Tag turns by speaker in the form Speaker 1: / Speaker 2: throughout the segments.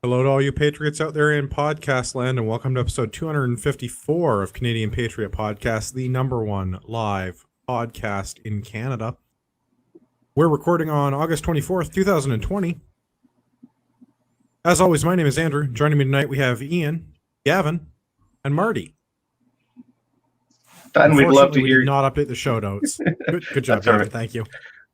Speaker 1: Hello to all you Patriots out there in podcast land, and welcome to episode 254 of Canadian Patriot Podcast, the number one live podcast in Canada. We're recording on August 24th, 2020. As always, my name is Andrew. Joining me tonight, we have Ian, Gavin, and Marty.
Speaker 2: And we'd love to
Speaker 1: we
Speaker 2: hear.
Speaker 1: Did not update the show notes. Good job, Gavin. Right. Thank you.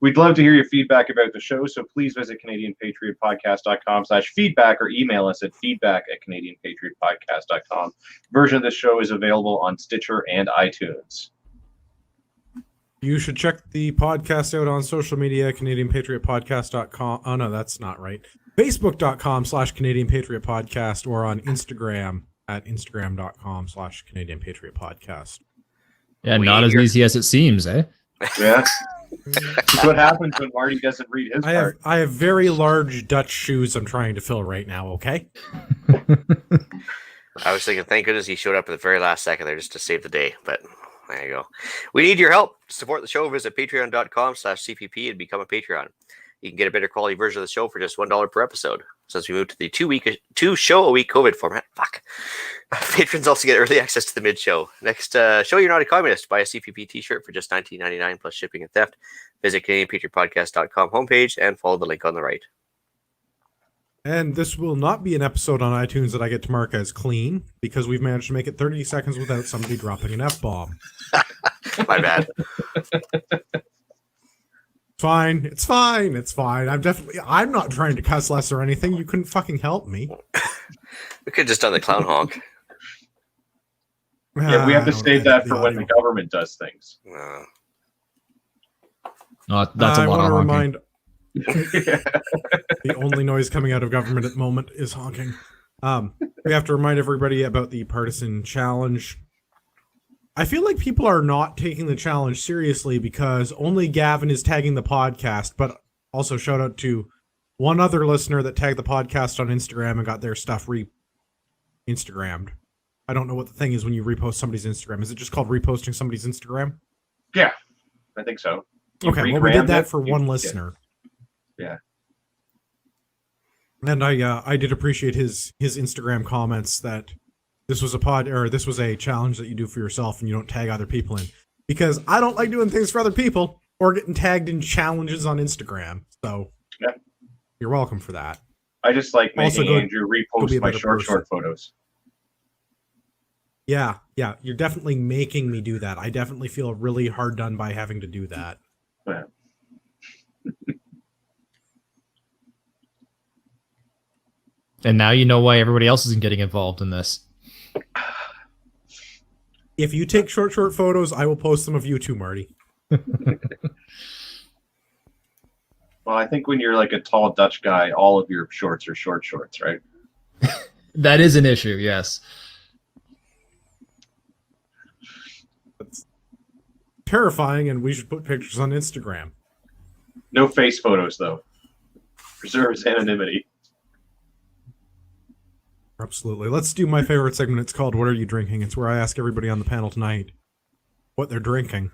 Speaker 2: We'd love to hear your feedback about the show, so please visit CanadianPatriotPodcast.com/feedback or email us at feedback@CanadianPatriotPodcast.com. Version of this show is available on Stitcher and iTunes.
Speaker 1: You should check the podcast out on social media, CanadianPatriotPodcast.com. Oh, no, that's not right. Facebook.com/CanadianPatriotPodcast or on Instagram at Instagram.com/CanadianPatriotPodcast.
Speaker 3: Yeah, not as easy as it seems, eh?
Speaker 2: Yeah. That's what happens when Marty doesn't read his part.
Speaker 1: I have very large Dutch shoes I'm trying to fill right now, okay?
Speaker 4: I was thinking, thank goodness he showed up at the very last second there just to save the day, but there you go. We need your help. To support the show, visit patreon.com/CPP and become a Patreon. You can get a better quality version of the show for just $1 per episode. Since we moved to the two show a week COVID format, patrons also get early access to the mid-show. Next, show you're not a communist. Buy a CPP t-shirt for just $19.99 plus shipping and theft. Visit CanadianPatriotPodcast.com homepage and follow the link on the right.
Speaker 1: And this will not be an episode on iTunes that I get to mark as clean because we've managed to make it 30 seconds without somebody dropping an F-bomb.
Speaker 4: My bad.
Speaker 1: It's fine. I'm not trying to cuss less or anything. You couldn't fucking help me.
Speaker 4: We could have just done the clown honk.
Speaker 2: Yeah, we have to save that for when the government does things.
Speaker 3: That's a lot of honking.
Speaker 1: The only noise coming out of government at the moment is honking. We have to remind everybody about the partisan challenge. I feel like people are not taking the challenge seriously because only Gavin is tagging the podcast, but also shout out to one other listener that tagged the podcast on Instagram and got their stuff Instagrammed. I don't know what the thing is when you repost somebody's Instagram. Is it just called reposting somebody's Instagram?
Speaker 2: Yeah, I think so.
Speaker 1: Okay, well, we did that for one listener.
Speaker 2: Yeah.
Speaker 1: And I did appreciate his Instagram comments that this was a challenge that you do for yourself and you don't tag other people in. Because I don't like doing things for other people or getting tagged in challenges on Instagram. So yeah. You're welcome for that.
Speaker 2: I just like making Andrew repost my short photos.
Speaker 1: Yeah, you're definitely making me do that. I definitely feel really hard done by having to do that.
Speaker 2: Yeah.
Speaker 3: And now you know why everybody else isn't getting involved in this.
Speaker 1: If you take short photos, I will post them of you too, Marty.
Speaker 2: Well, I think when you're like a tall Dutch guy, all of your shorts are short shorts, right?
Speaker 3: That is an issue, yes.
Speaker 1: That's terrifying, and we should put pictures on Instagram.
Speaker 2: No face photos, though. Preserves anonymity.
Speaker 1: Absolutely. Let's do my favorite segment. It's called What Are You Drinking? It's where I ask everybody on the panel tonight what they're drinking.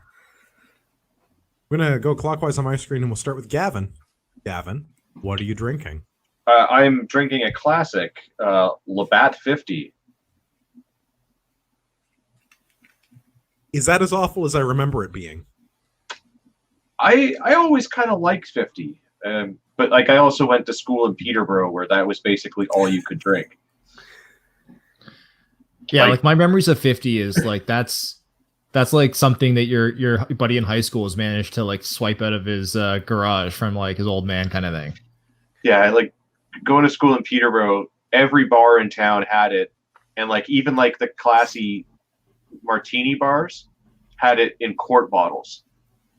Speaker 1: I'm going to go clockwise on my screen, and we'll start with Gavin. Gavin, what are you drinking?
Speaker 2: I'm drinking a classic, Labatt 50.
Speaker 1: Is that as awful as I remember it being?
Speaker 2: I always kind of liked 50, but like I also went to school in Peterborough where that was basically all you could drink.
Speaker 3: Yeah, like my memories of 50 is like that's like something that your buddy in high school has managed to like swipe out of his garage from like his old man kind of thing.
Speaker 2: Yeah, like going to school in Peterborough, every bar in town had it, and like even like the classy martini bars had it in quart bottles.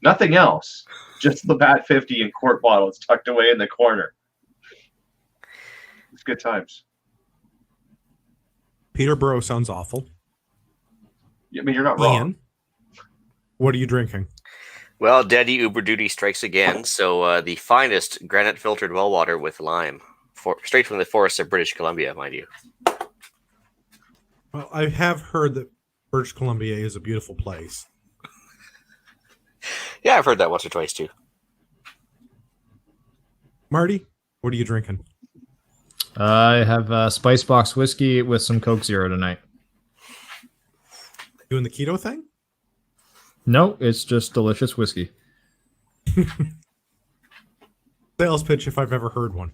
Speaker 2: Nothing else, just Labatt 50 in quart bottles tucked away in the corner. It's good times.
Speaker 1: Peterborough sounds awful.
Speaker 2: I mean, you're not wrong.
Speaker 1: Ian, what are you drinking?
Speaker 4: Well, Daddy Uber Duty strikes again. So the finest granite filtered well water with lime, straight from the forests of British Columbia, mind you.
Speaker 1: Well, I have heard that British Columbia is a beautiful place.
Speaker 4: Yeah, I've heard that once or twice too.
Speaker 1: Marty, what are you drinking?
Speaker 3: I have spice box whiskey with some Coke Zero tonight.
Speaker 1: Doing the keto thing?
Speaker 3: No, it's just delicious whiskey.
Speaker 1: Sales pitch if I've ever heard one.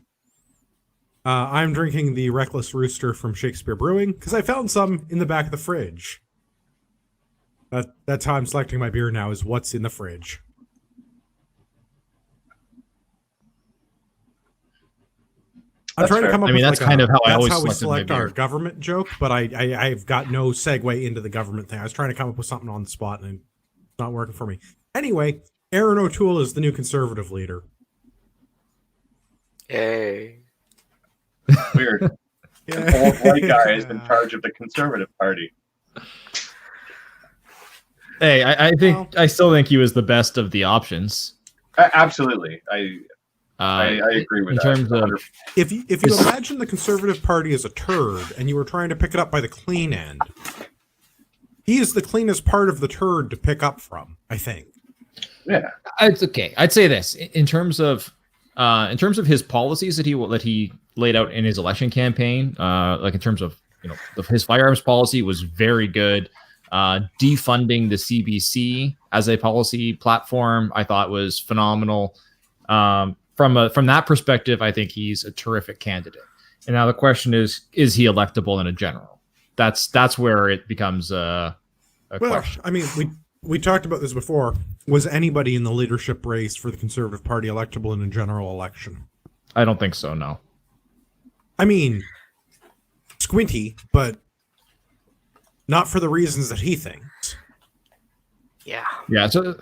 Speaker 1: I'm drinking the Reckless Rooster from Shakespeare Brewing because I found some in the back of the fridge. That's how I'm selecting my beer now, is what's in the fridge. I'm
Speaker 2: That's
Speaker 1: trying to
Speaker 2: fair.
Speaker 1: come up
Speaker 3: I mean,
Speaker 1: with
Speaker 3: that's
Speaker 1: like
Speaker 3: kind of how I
Speaker 1: that's
Speaker 3: always
Speaker 1: how we
Speaker 3: selected my
Speaker 1: select our
Speaker 3: beer.
Speaker 1: government joke, but I've got no segue into the government thing. I was trying to come up with something on the spot and it's not working for me. Anyway, Aaron O'Toole is the new conservative leader.
Speaker 4: Yay.
Speaker 2: Weird. An old white guy is in charge of the Conservative Party.
Speaker 3: Hey, I still think he was the best of the options.
Speaker 2: Absolutely, I agree with
Speaker 3: in
Speaker 2: that.
Speaker 3: terms of
Speaker 2: 100%.
Speaker 1: If you imagine the Conservative Party as a turd and you were trying to pick it up by the clean end, he is the cleanest part of the turd to pick up from, I think.
Speaker 2: Yeah,
Speaker 3: it's okay. I'd say this in terms of his policies that he laid out in his election campaign, like in terms of his firearms policy was very good. Defunding the CBC as a policy platform, I thought was phenomenal. From that perspective, I think he's a terrific candidate. And now the question is he electable in a general? That's where it becomes a question.
Speaker 1: I mean, we talked about this before. Was anybody in the leadership race for the Conservative Party electable in a general election?
Speaker 3: I don't think so. No.
Speaker 1: I mean, Squinty, but not for the reasons that he thinks.
Speaker 4: Yeah.
Speaker 3: Yeah. So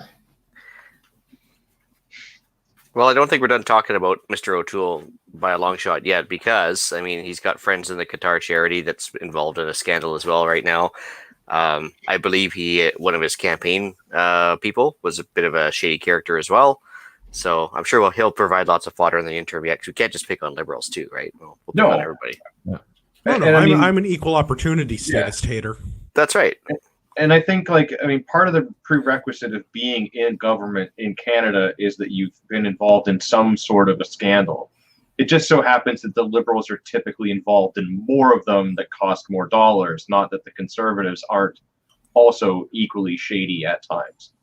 Speaker 4: Well, I don't think we're done talking about Mr. O'Toole by a long shot yet, because I mean he's got friends in the Qatar charity that's involved in a scandal as well right now. I believe one of his campaign people was a bit of a shady character as well. So I'm sure he'll provide lots of fodder in the interim. Yeah, because we can't just pick on liberals too, right? We'll pick on everybody.
Speaker 1: No,
Speaker 2: And I mean-
Speaker 1: I'm an equal opportunity statist hater.
Speaker 4: That's right.
Speaker 2: and I think part of the prerequisite of being in government in Canada is that you've been involved in some sort of a scandal. It just so happens that the Liberals are typically involved in more of them that cost more dollars, not that the Conservatives aren't also equally shady at times.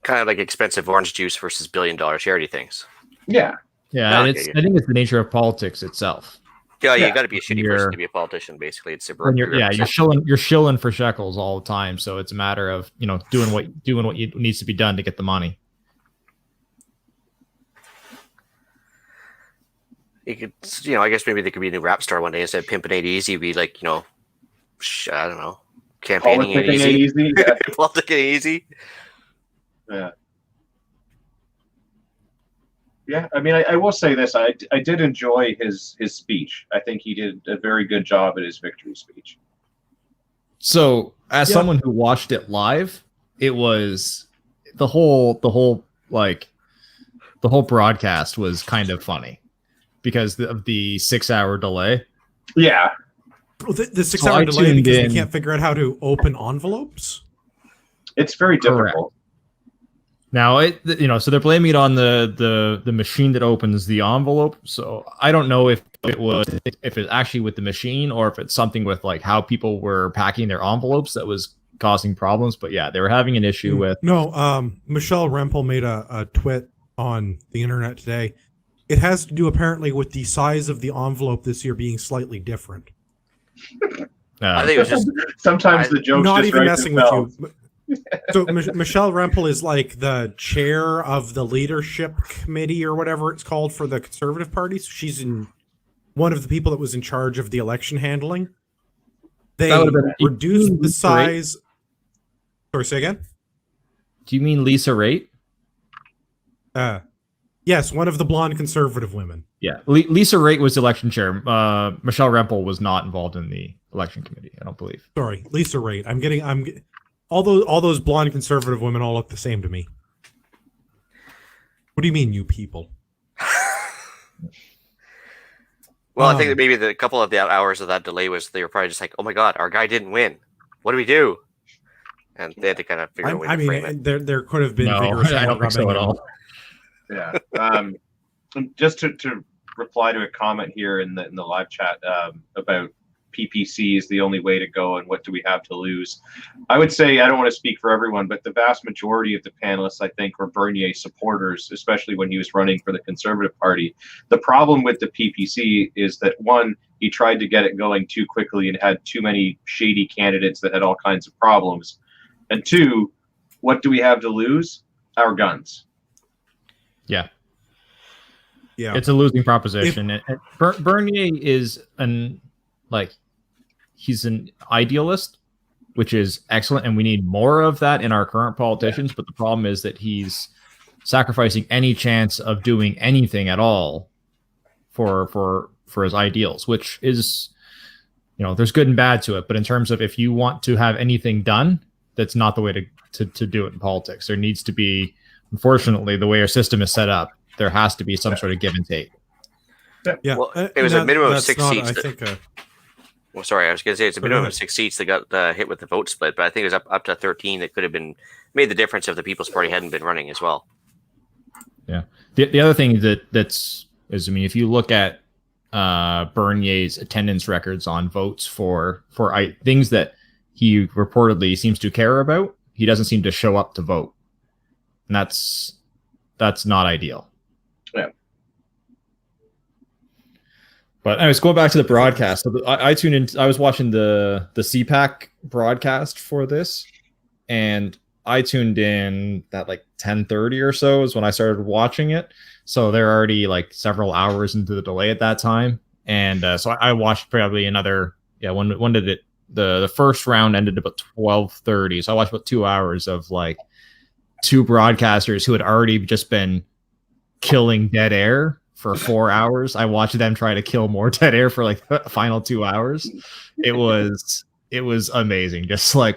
Speaker 4: Kind of like expensive orange juice versus billion-dollar charity things.
Speaker 2: Yeah.
Speaker 3: yeah,
Speaker 4: Okay,
Speaker 3: and I think it's the nature of politics itself.
Speaker 4: Yeah, you
Speaker 2: Yeah.
Speaker 4: got to be a shitty person to be a politician. Basically, it's a
Speaker 3: When you're shilling for shekels all the time, so it's a matter of doing what needs to be done to get the money.
Speaker 4: You could, I guess maybe there could be a new rap star one day. Instead of pimping it easy, be like, I don't know, campaigning it
Speaker 2: Politicking
Speaker 4: easy.
Speaker 2: easy. Yeah.
Speaker 4: Politicking easy.
Speaker 2: Yeah. Yeah, I mean, I will say this. I did enjoy his speech. I think he did a very good job at his victory speech.
Speaker 3: So, as someone who watched it live, it was the whole broadcast was kind of funny because of the 6-hour delay.
Speaker 2: Yeah.
Speaker 1: Well, the
Speaker 3: So
Speaker 1: 6-hour
Speaker 3: I
Speaker 1: delay
Speaker 3: tuned
Speaker 1: because
Speaker 3: in.
Speaker 1: they can't figure out how to open envelopes.
Speaker 2: It's very
Speaker 3: Correct.
Speaker 2: difficult.
Speaker 3: Now, so they're blaming it on the machine that opens the envelope. So I don't know if it's actually with the machine or if it's something with like how people were packing their envelopes that was causing problems. But yeah, they were having an issue with.
Speaker 1: No, Michelle Rempel made a twit on the internet today. It has to do apparently with the size of the envelope this year being slightly different.
Speaker 4: I think it was just
Speaker 2: Sometimes the jokes
Speaker 1: Not
Speaker 2: just
Speaker 1: even
Speaker 2: write
Speaker 1: messing
Speaker 2: themselves.
Speaker 1: with you. So Michelle Rempel is like the chair of the leadership committee or whatever it's called for the Conservative Party. So she's one of the people that was in charge of the election handling. They
Speaker 3: That would've been-
Speaker 1: reduced the size. Sorry, say again?
Speaker 3: Do you mean Lisa Raitt?
Speaker 1: Yes, one of the blonde conservative women.
Speaker 3: Yeah, Lisa Raitt was election chair. Michelle Rempel was not involved in the election committee. I don't believe.
Speaker 1: Sorry, Lisa Raitt. All those blonde conservative women all look the same to me. What do you mean, you people?
Speaker 4: Well, I think that maybe the couple of the hours of that delay was they were probably just like, "Oh my god, our guy didn't win. What do we do?" And they had to kind of figure out a way to frame it.
Speaker 1: There could have been
Speaker 3: No,
Speaker 1: vigorous
Speaker 3: I don't think so at all.
Speaker 2: Yeah. Just to reply to a comment here in the live chat about PPC is the only way to go and what do we have to lose. I would say, I don't want to speak for everyone, but the vast majority of the panelists, I think, were Bernier supporters, especially when he was running for the Conservative Party. The problem with the PPC is that, one, he tried to get it going too quickly and had too many shady candidates that had all kinds of problems. And two, what do we have to lose? Our guns.
Speaker 3: Yeah.
Speaker 1: Yeah.
Speaker 3: It's a losing proposition. And Bernier is he's an idealist, which is excellent, and we need more of that in our current politicians. But the problem is that he's sacrificing any chance of doing anything at all for his ideals, which is, there's good and bad to it. But in terms of if you want to have anything done, that's not the way to do it in politics. There needs to be, unfortunately, the way our system is set up, there has to be some sort of give and take.
Speaker 1: Yeah,
Speaker 4: well, it was a minimum of 6 seats.
Speaker 2: Well,
Speaker 4: sorry, I was going to say it's a minimum of 6 seats that got hit with the vote split, but I think it was up to 13 that could have been made the difference if the People's Party hadn't been running as well.
Speaker 3: Yeah. The other thing is, if you look at Bernier's attendance records on votes for things that he reportedly seems to care about, he doesn't seem to show up to vote, and that's not ideal.
Speaker 2: Yeah.
Speaker 3: But anyways, going back to the broadcast, so I tuned in. I was watching the CPAC broadcast for this, and I tuned in at 10:30 or so is when I started watching it. So they're already several hours into the delay at that time, and so I watched probably another. Yeah, when did it? The first round ended about 12:30, so I watched about 2 hours of two broadcasters who had already just been killing dead air for 4 hours. I watched them try to kill more dead air for the final 2 hours. It was amazing. Just they're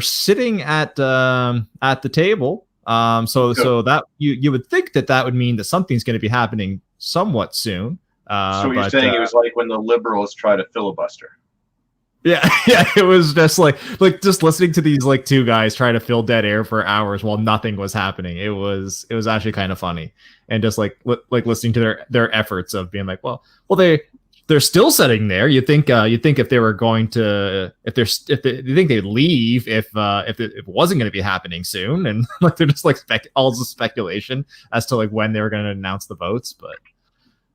Speaker 3: sitting at the table. So that you would think that would mean that something's going to be happening somewhat soon.
Speaker 2: So you're saying it was like when the Liberals try to filibuster.
Speaker 3: Yeah, it was just just listening to these two guys try to fill dead air for hours while nothing was happening. It was actually kind of funny, and just listening to their efforts of being well they're still sitting there. You think if they were going to you think they'd leave if it wasn't going to be happening soon, and they're just all the speculation as to when they were going to announce the votes, but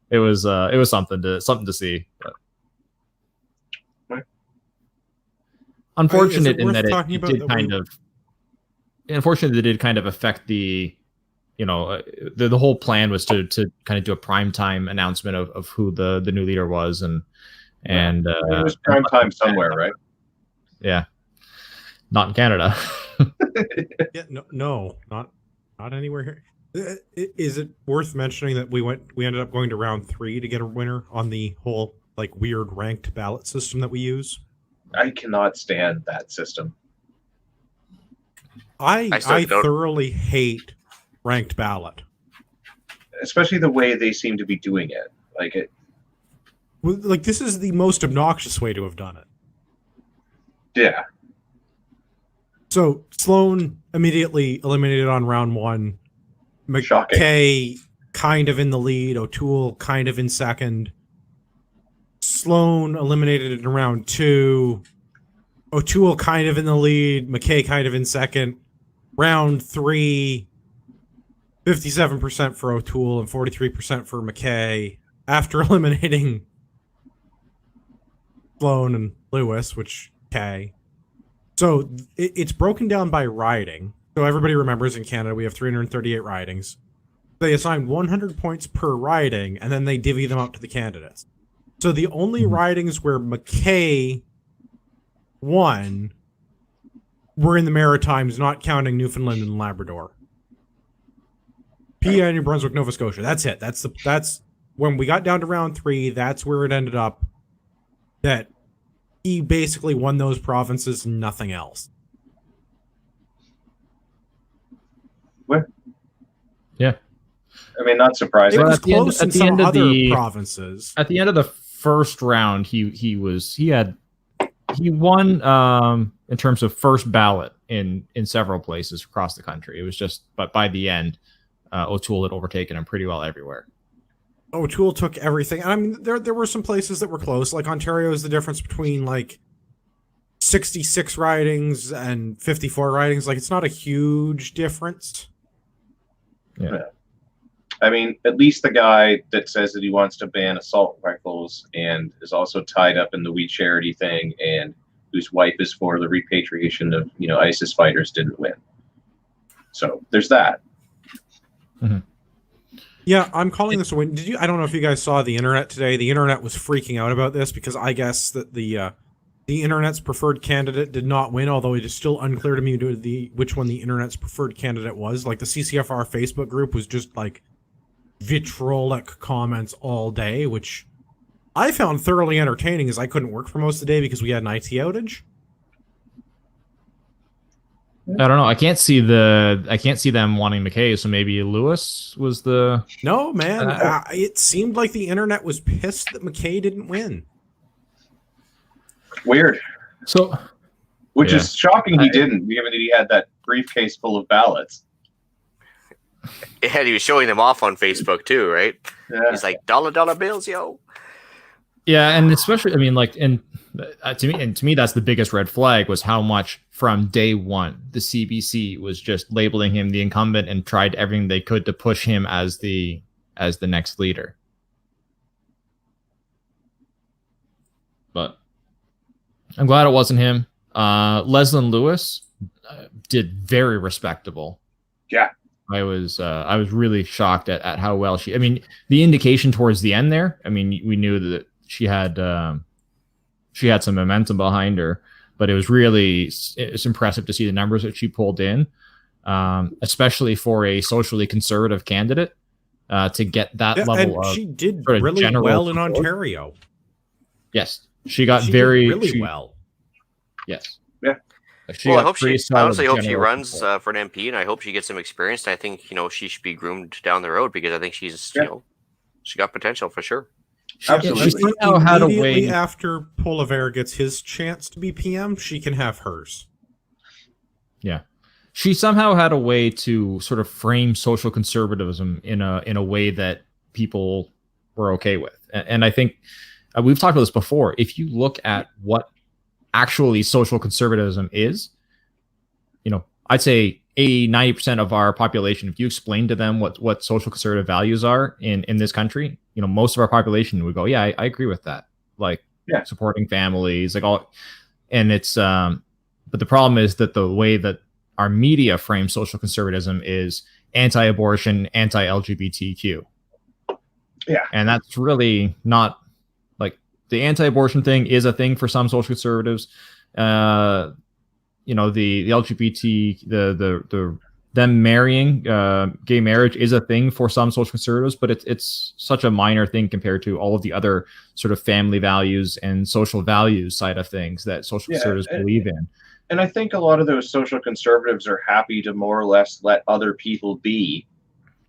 Speaker 3: it was something to see. But unfortunate in that it did kind of affect the the whole plan was to kind of do a primetime announcement of who the new leader was, and it
Speaker 2: was primetime somewhere, right?
Speaker 3: Yeah, not in Canada.
Speaker 1: Yeah, no, not anywhere here. Is it worth mentioning that we ended up going to round 3 to get a winner on the whole weird ranked ballot system that we use?
Speaker 2: I cannot stand that system.
Speaker 1: I thoroughly hate ranked ballot,
Speaker 2: especially the way they seem to be doing it.
Speaker 1: This is the most obnoxious way to have done it.
Speaker 2: Yeah.
Speaker 1: So Sloan immediately eliminated on round 1. McKay kind of in the lead. O'Toole kind of in second. Sloan eliminated in round 2. O'Toole kind of in the lead. McKay kind of in second. Round 3, 57% for O'Toole and 43% for McKay after eliminating Sloan and Lewis, which K. So it's broken down by riding. So everybody remembers in Canada we have 338 ridings. They assign 100 points per riding, and then they divvy them out to the candidates. So the only ridings where McKay won were in the Maritimes, not counting Newfoundland and Labrador. PEI, New Brunswick, Nova Scotia. That's it. That's when we got down to round 3. That's where it ended up. That he basically won those provinces, nothing else.
Speaker 2: What?
Speaker 3: Yeah.
Speaker 2: I mean, not surprising.
Speaker 1: It was close in some other provinces.
Speaker 3: At the end of the first round, he won in terms of first ballot in several places across the country. It was just, but by the end, O'Toole had overtaken him pretty well everywhere.
Speaker 1: O'Toole took everything. And I mean, there were some places that were close. Like Ontario is the difference between like 66 ridings and 54 ridings. Like it's not a huge difference.
Speaker 3: Yeah.
Speaker 2: I mean, at least the guy that says that he wants to ban assault rifles and is also tied up in the We Charity thing and whose wife is for the repatriation of, ISIS fighters didn't win. So there's that.
Speaker 3: Mm-hmm.
Speaker 1: Yeah, I'm calling this a win. I don't know if you guys saw the internet today. The internet was freaking out about this because I guess that the internet's preferred candidate did not win, although it is still unclear to me which one the internet's preferred candidate was. Like the CCFR Facebook group was just like vitriolic comments all day, which I found thoroughly entertaining as I couldn't work for most of the day because we had an IT outage.
Speaker 3: I don't know. I can't see them wanting McKay, so maybe Lewis was the...
Speaker 1: No, man. It seemed like the internet was pissed that McKay didn't win.
Speaker 2: Weird.
Speaker 3: So,
Speaker 2: which is shocking he didn't, given that he had that briefcase full of ballots.
Speaker 4: And he was showing them off on Facebook too, right?
Speaker 2: Yeah.
Speaker 4: He's like, dollar bills, yo.
Speaker 3: Yeah, and especially, I mean, like, and to me, that's the biggest red flag was how much from day one the CBC was just labeling him the incumbent and tried everything they could to push him as the next leader. But I'm glad it wasn't him. Leslyn Lewis did very respectable.
Speaker 2: Yeah.
Speaker 3: I was really shocked at how well I mean, the indication towards the end there, I mean, we knew that she had some momentum behind her, but it's impressive to see the numbers that she pulled in, especially for a socially conservative candidate, to get that level
Speaker 1: and
Speaker 3: of.
Speaker 1: She did
Speaker 3: sort of
Speaker 1: really well in
Speaker 3: support.
Speaker 1: Ontario.
Speaker 3: Yes, she got
Speaker 1: She
Speaker 3: very
Speaker 1: did really well.
Speaker 3: Yes.
Speaker 2: Yeah.
Speaker 3: She
Speaker 4: I hope
Speaker 3: pretty
Speaker 4: I honestly
Speaker 3: solid
Speaker 4: hope she
Speaker 3: general
Speaker 4: runs
Speaker 3: support.
Speaker 4: for an MP, and I hope she gets some experience. And I think she should be groomed down the road because I think she's she got potential for sure.
Speaker 2: Absolutely.
Speaker 3: She somehow had a
Speaker 1: Immediately
Speaker 3: way.
Speaker 1: after Poilievre gets his chance to be PM, she can have hers.
Speaker 3: Yeah, she somehow had a way to sort of frame social conservatism in a way that people were okay with, and I think we've talked about this before. If you look at what actually social conservatism is, I'd say 80-90% of our population, if you explain to them what social conservative values are in this country, most of our population would go, yeah, I agree with that. Like supporting families, like all, and it's but the problem is that the way that our media frames social conservatism is anti-abortion, anti-LGBTQ.
Speaker 2: Yeah.
Speaker 3: And that's really not, like, the anti-abortion thing is a thing for some social conservatives. The LGBT, the them marrying, gay marriage is a thing for some social conservatives, but it's such a minor thing compared to all of the other sort of family values and social values side of things that social conservatives believe in.
Speaker 2: And I think a lot of those social conservatives are happy to more or less let other people be,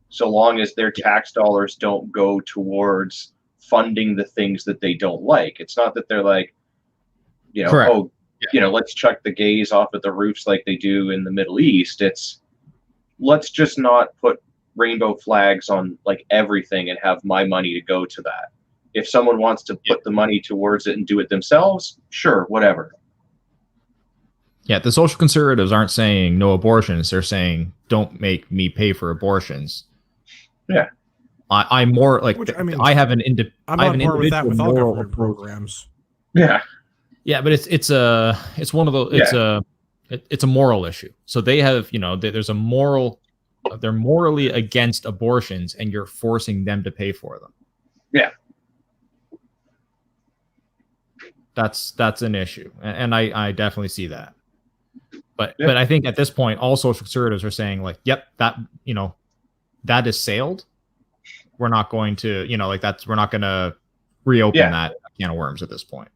Speaker 2: so long as their tax dollars don't go towards funding the things that they don't like. It's not that they're like,
Speaker 3: Correct.
Speaker 2: Let's chuck the gays off at the roofs like they do in the Middle East. It's let's just not put rainbow flags on like everything and have my money to go to that. If someone wants to put the money towards it and do it themselves, sure, whatever.
Speaker 3: Yeah, the social conservatives aren't saying no abortions. They're saying don't make me pay for abortions.
Speaker 2: Yeah.
Speaker 3: I'm more like, I have an
Speaker 1: I'm
Speaker 3: I have
Speaker 1: on
Speaker 3: an
Speaker 1: board with that with all
Speaker 3: moral
Speaker 1: government
Speaker 3: approach.
Speaker 1: programs.
Speaker 2: Yeah.
Speaker 3: Yeah, but it's one of the it's a moral issue. So they have, there's a moral, they're morally against abortions, and you're forcing them to pay for them.
Speaker 2: Yeah.
Speaker 3: That's an issue, and I definitely see that. But I think at this point, all social conservatives are saying like, yep, that that is sailed. We're not going to, we're not going to reopen that can of worms at this point.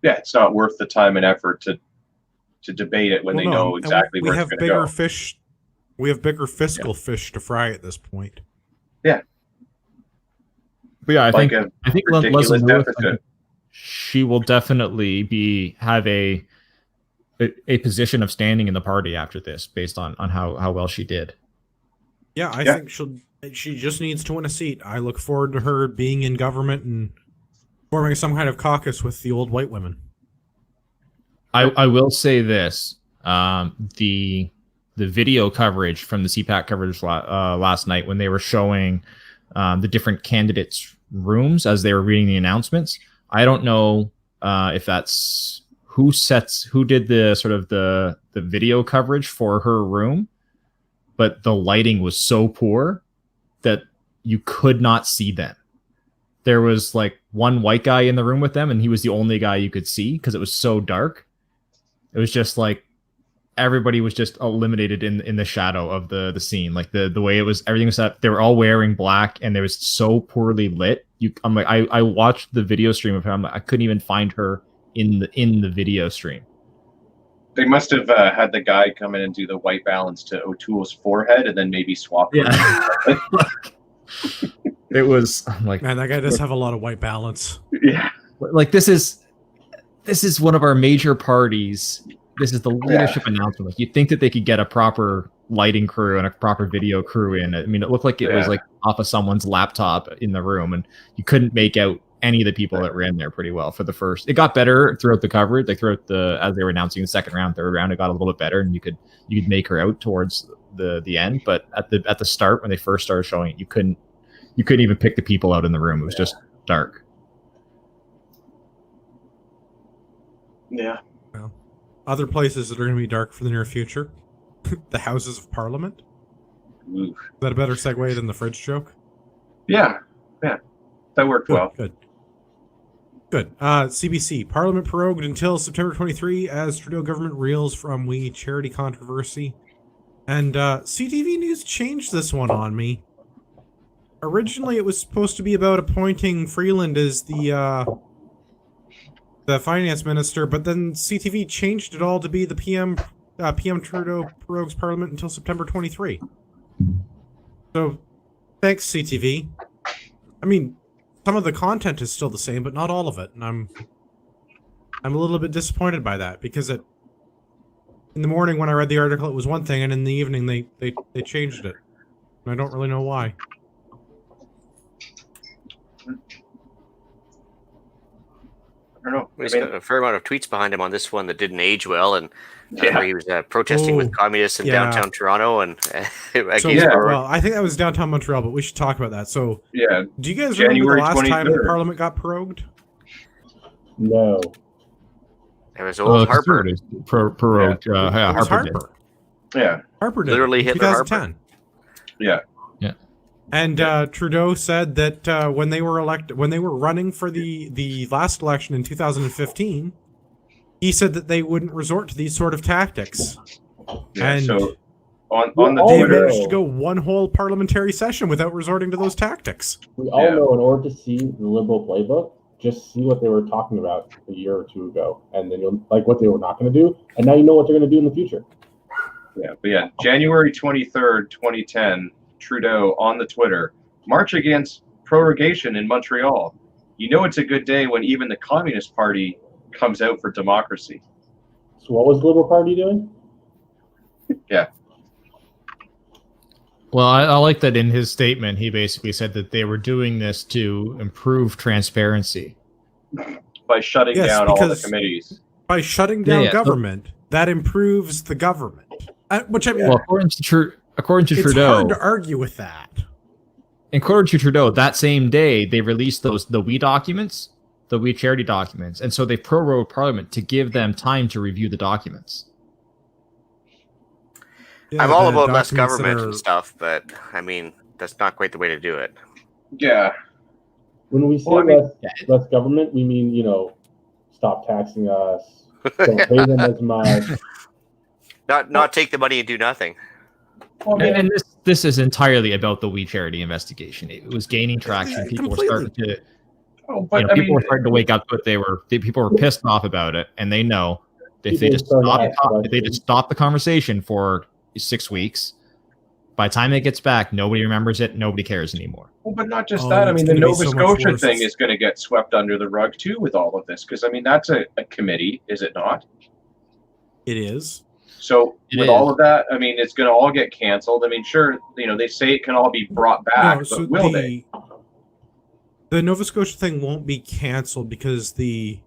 Speaker 2: Yeah, it's not worth the time and effort to debate it when they know exactly where it's going to go.
Speaker 1: Fish. We have bigger fiscal fish to fry at this point.
Speaker 2: Yeah.
Speaker 3: But yeah, I think
Speaker 2: ridiculous
Speaker 3: Leslie Lewis,
Speaker 2: deficit.
Speaker 3: she will definitely have a position of standing in the party after this, based on how well she did.
Speaker 1: Yeah, I think she just needs to win a seat. I look forward to her being in government and forming some kind of caucus with the old white women.
Speaker 3: I will say this: the video coverage from the CPAC coverage last night when they were showing the different candidates' rooms as they were reading the announcements. I don't know if that's who did the sort of the video coverage for her room, but the lighting was so poor that you could not see them. There was like one white guy in the room with them, and he was the only guy you could see because it was so dark. It was just like everybody was just eliminated in the shadow of the scene. Like the way it was, everything was set up. They were all wearing black, and it was so poorly lit. I'm like, I watched the video stream of her. I'm like, I couldn't even find her in the video stream.
Speaker 2: They must have had the guy come in and do the white balance to O'Toole's forehead, and then maybe swap.
Speaker 3: Yeah. It was, I'm like,
Speaker 1: Man, that guy does have a lot of white balance.
Speaker 2: Yeah.
Speaker 3: like this is one of our major parties. This is the leadership announcement. Like, you'd think that they could get a proper lighting crew and a proper video crew in. I mean, it looked like it was like off of someone's laptop in the room, and you couldn't make out any of the people that were in there pretty well for the first. It got better throughout the coverage, like throughout as they were announcing the second round, third round, it got a little bit better, and you could make her out towards the end. But at the start, when they first started showing it, you couldn't even pick the people out in the room. It was just dark.
Speaker 2: Yeah.
Speaker 1: Well, other places that are going to be dark for the near future, the Houses of Parliament.
Speaker 2: Oof.
Speaker 1: Is that a better segue than the fridge joke?
Speaker 2: Yeah. That worked well.
Speaker 1: Good. CBC, Parliament prorogued until September 23 as Trudeau government reels from We Charity controversy. And CTV News changed this one on me. Originally, it was supposed to be about appointing Freeland as the finance minister, but then CTV changed it all to be the PM Trudeau prorogues Parliament until September 23. So, thanks, CTV. I mean, some of the content is still the same, but not all of it, and I'm a little bit disappointed by that, because in the morning when I read the article it was one thing, and in the evening they changed it. And I don't really know why.
Speaker 2: I don't know.
Speaker 4: He's got a fair amount of tweets behind him on this one that didn't age well, and where he was protesting with communists in downtown Toronto, and
Speaker 1: well, I think that was downtown Montreal, but we should talk about that. So, do you guys remember the last 23rd. time the Parliament got prorogued?
Speaker 5: No.
Speaker 4: It was old Harper.
Speaker 3: Prorogued.
Speaker 1: Harper.
Speaker 2: Yeah,
Speaker 1: Harper did.
Speaker 4: Literally hit
Speaker 1: 2010.
Speaker 4: Harper.
Speaker 2: Yeah.
Speaker 1: And Trudeau said that when they were running for the last election in 2015, he said that they wouldn't resort to these sort of tactics.
Speaker 2: Yeah,
Speaker 1: and
Speaker 2: so on the
Speaker 1: they
Speaker 2: Twitter,
Speaker 1: managed to go one whole parliamentary session without resorting to those tactics.
Speaker 5: We all know, in order to see the Liberal playbook, just see what they were talking about a year or two ago, and then you'll like what they were not going to do, and now you know what they're going to do in the future.
Speaker 2: Yeah, January 23rd, 2010. Trudeau on the Twitter, march against prorogation in Montreal. You know it's a good day when even the Communist Party comes out for democracy.
Speaker 5: So what was the Liberal Party doing?
Speaker 2: Yeah.
Speaker 3: Well, I like that in his statement, he basically said that they were doing this to improve transparency.
Speaker 2: By shutting down all the committees.
Speaker 1: By shutting down government, that improves the government. Which I mean,
Speaker 3: well, according to Trudeau,
Speaker 1: it's hard to argue with that.
Speaker 3: According to Trudeau, that same day they released the We documents, the We Charity documents, and so they prorogued Parliament to give them time to review the documents.
Speaker 4: Yeah, I'm all about less government and stuff, but I mean that's not quite the way to do it.
Speaker 2: Yeah.
Speaker 5: When we say less government, we mean stop taxing us, don't pay them as much.
Speaker 4: Not take the money and do nothing.
Speaker 3: And this is entirely about the We Charity investigation. It was gaining traction. People were starting to, people were starting to wake up, but people were pissed off about it, and they know if they just stop the conversation for 6 weeks, by the time it gets back, nobody remembers it, nobody cares anymore.
Speaker 2: Well, but not just that. I mean, the Nova Scotia thing is going to get swept under the rug too with all of this, because I mean that's a committee, is it not?
Speaker 1: It is.
Speaker 2: So
Speaker 3: It
Speaker 2: with
Speaker 3: is.
Speaker 2: all of that, I mean, it's going to all get canceled. I mean, sure, they say it can all be brought back,
Speaker 1: No, so
Speaker 2: but will they?
Speaker 1: the Nova Scotia thing won't be canceled because it's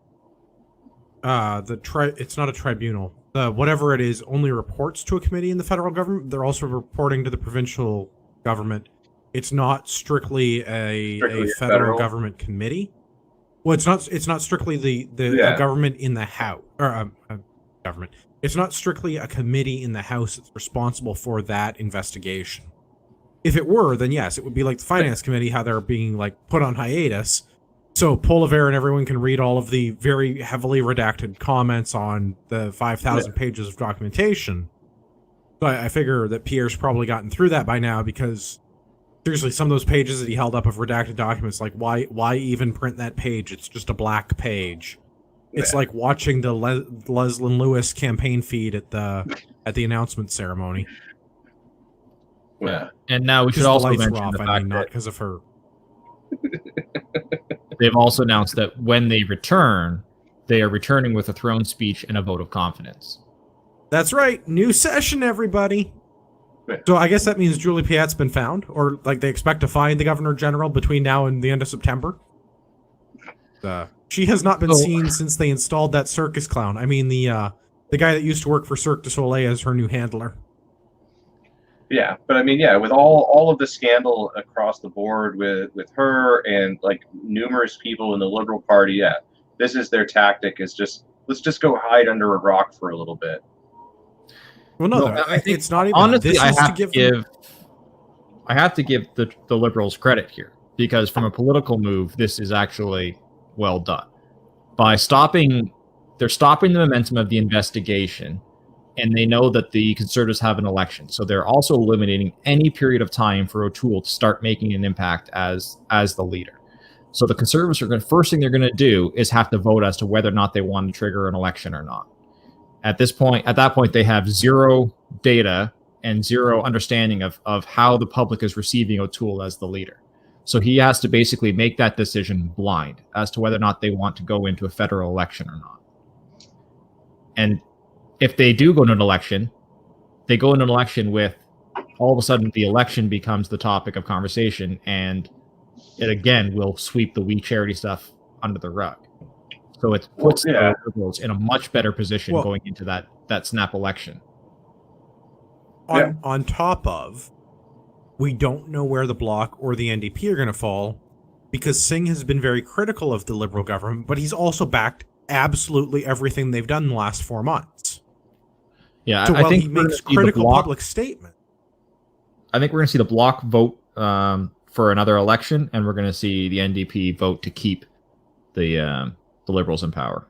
Speaker 1: not a tribunal. Whatever it is only reports to a committee in the federal government. They're also reporting to the provincial government. It's not strictly a federal government committee. Well, it's not strictly the
Speaker 2: Yeah.
Speaker 1: government in the house or government. It's not strictly a committee in the House that's responsible for that investigation. If it were, then yes, it would be like the Finance Committee, how they're being like put on hiatus. So Poliver and everyone can read all of the very heavily redacted comments on the 5,000 pages of documentation. So I figure that Pierre's probably gotten through that by now, because seriously, some of those pages that he held up of redacted documents, like why even print that page? It's just a black page. It's like watching the Leslie Lewis campaign feed at the announcement ceremony.
Speaker 2: Yeah.
Speaker 3: And now we should
Speaker 1: The
Speaker 3: also
Speaker 1: lights
Speaker 3: mention
Speaker 1: were off,
Speaker 3: the
Speaker 1: I
Speaker 3: fact
Speaker 1: mean, not
Speaker 3: that
Speaker 1: because of her.
Speaker 3: they've also announced that when they return, they are returning with a throne speech and a vote of confidence.
Speaker 1: That's right. New session, everybody. So I guess that means Julie Piat's been found, or like they expect to find the Governor General between now and the end of September. She has not been seen since they installed that circus clown. I mean, the guy that used to work for Cirque du Soleil as her new handler.
Speaker 2: Yeah, but I mean, yeah, with all of the scandal across the board with her and like numerous people in the Liberal Party, yeah, this is their tactic. Is just let's just go hide under a rock for a little bit.
Speaker 1: Well, no,
Speaker 3: I think,
Speaker 1: it's not even.
Speaker 3: Honestly,
Speaker 1: this
Speaker 3: I
Speaker 1: is
Speaker 3: have
Speaker 1: to give.
Speaker 3: I have to give the Liberals credit here, because from a political move, this is actually well done. They're stopping the momentum of the investigation, and they know that the Conservatives have an election, so they're also eliminating any period of time for O'Toole to start making an impact as the leader. So the Conservatives first thing they're going to do is have to vote as to whether or not they want to trigger an election or not. At that point, they have zero data and zero understanding of how the public is receiving O'Toole as the leader. So he has to basically make that decision blind as to whether or not they want to go into a federal election or not. And if they do go into an election, they go into an election with, all of a sudden, the election becomes the topic of conversation, and it again will sweep the We Charity stuff under the rug. So it puts the Liberals in a much better position going into that snap election.
Speaker 1: On top of, we don't know where the Bloc or the NDP are going to fall, because Singh has been very critical of the Liberal government, but he's also backed absolutely everything they've done in the last 4 months.
Speaker 3: Yeah,
Speaker 1: so
Speaker 3: I think
Speaker 1: he makes critical public statement.
Speaker 3: I think we're going to see the Bloc vote for another election, and we're going to see the NDP vote to keep the Liberals in power.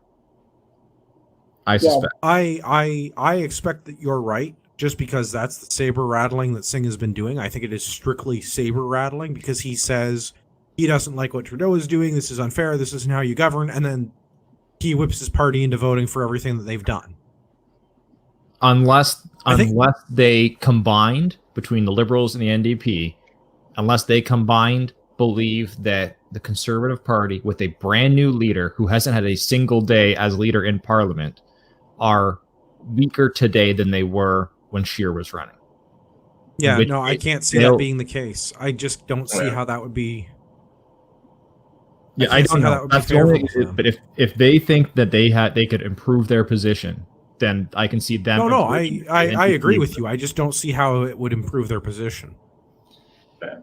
Speaker 3: I suspect.
Speaker 1: I expect that you're right, just because that's the saber rattling that Singh has been doing. I think it is strictly saber rattling, because he says he doesn't like what Trudeau is doing. This is unfair. This isn't how you govern. And then he whips his party into voting for everything that they've done.
Speaker 3: Unless they combined between the Liberals and the NDP, unless they combined believe that the Conservative Party, with a brand new leader who hasn't had a single day as leader in Parliament, are weaker today than they were when Scheer was running.
Speaker 1: Yeah, no, I can't see that being the case. I just don't see how that would be.
Speaker 3: Yeah, I don't know. That's the only, but if they think that they could improve their position, then I can see them.
Speaker 1: No, I agree with you. I just don't see how it would improve their position.
Speaker 2: Yeah.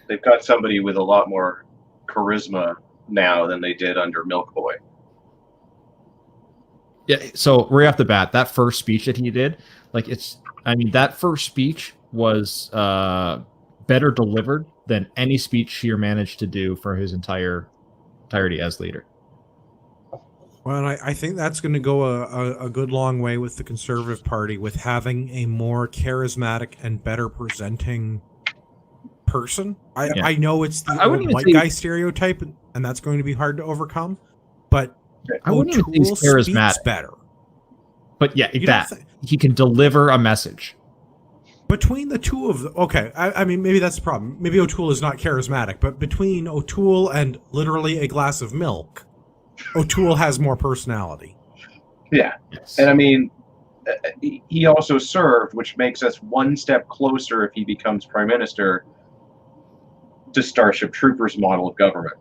Speaker 2: They've got somebody with a lot more charisma now than they did under Milk Boy.
Speaker 3: Yeah, so right off the bat, that first speech that he did, that first speech was better delivered than any speech Scheer managed to do for his entirety as leader.
Speaker 1: Well, I think that's going to go a good long way with the Conservative Party, with having a more charismatic and better presenting person. I know it's the old white guy stereotype, and that's going to be hard to overcome, but
Speaker 3: I wouldn't even say he's charismatic.
Speaker 1: Better.
Speaker 3: But yeah, he can deliver a message.
Speaker 1: Between the two of them, okay, I mean, maybe that's the problem. Maybe O'Toole is not charismatic, but between O'Toole and literally a glass of milk, O'Toole has more personality.
Speaker 2: Yeah, yes. And I mean, he also served, which makes us one step closer if he becomes prime minister to Starship Troopers model of government.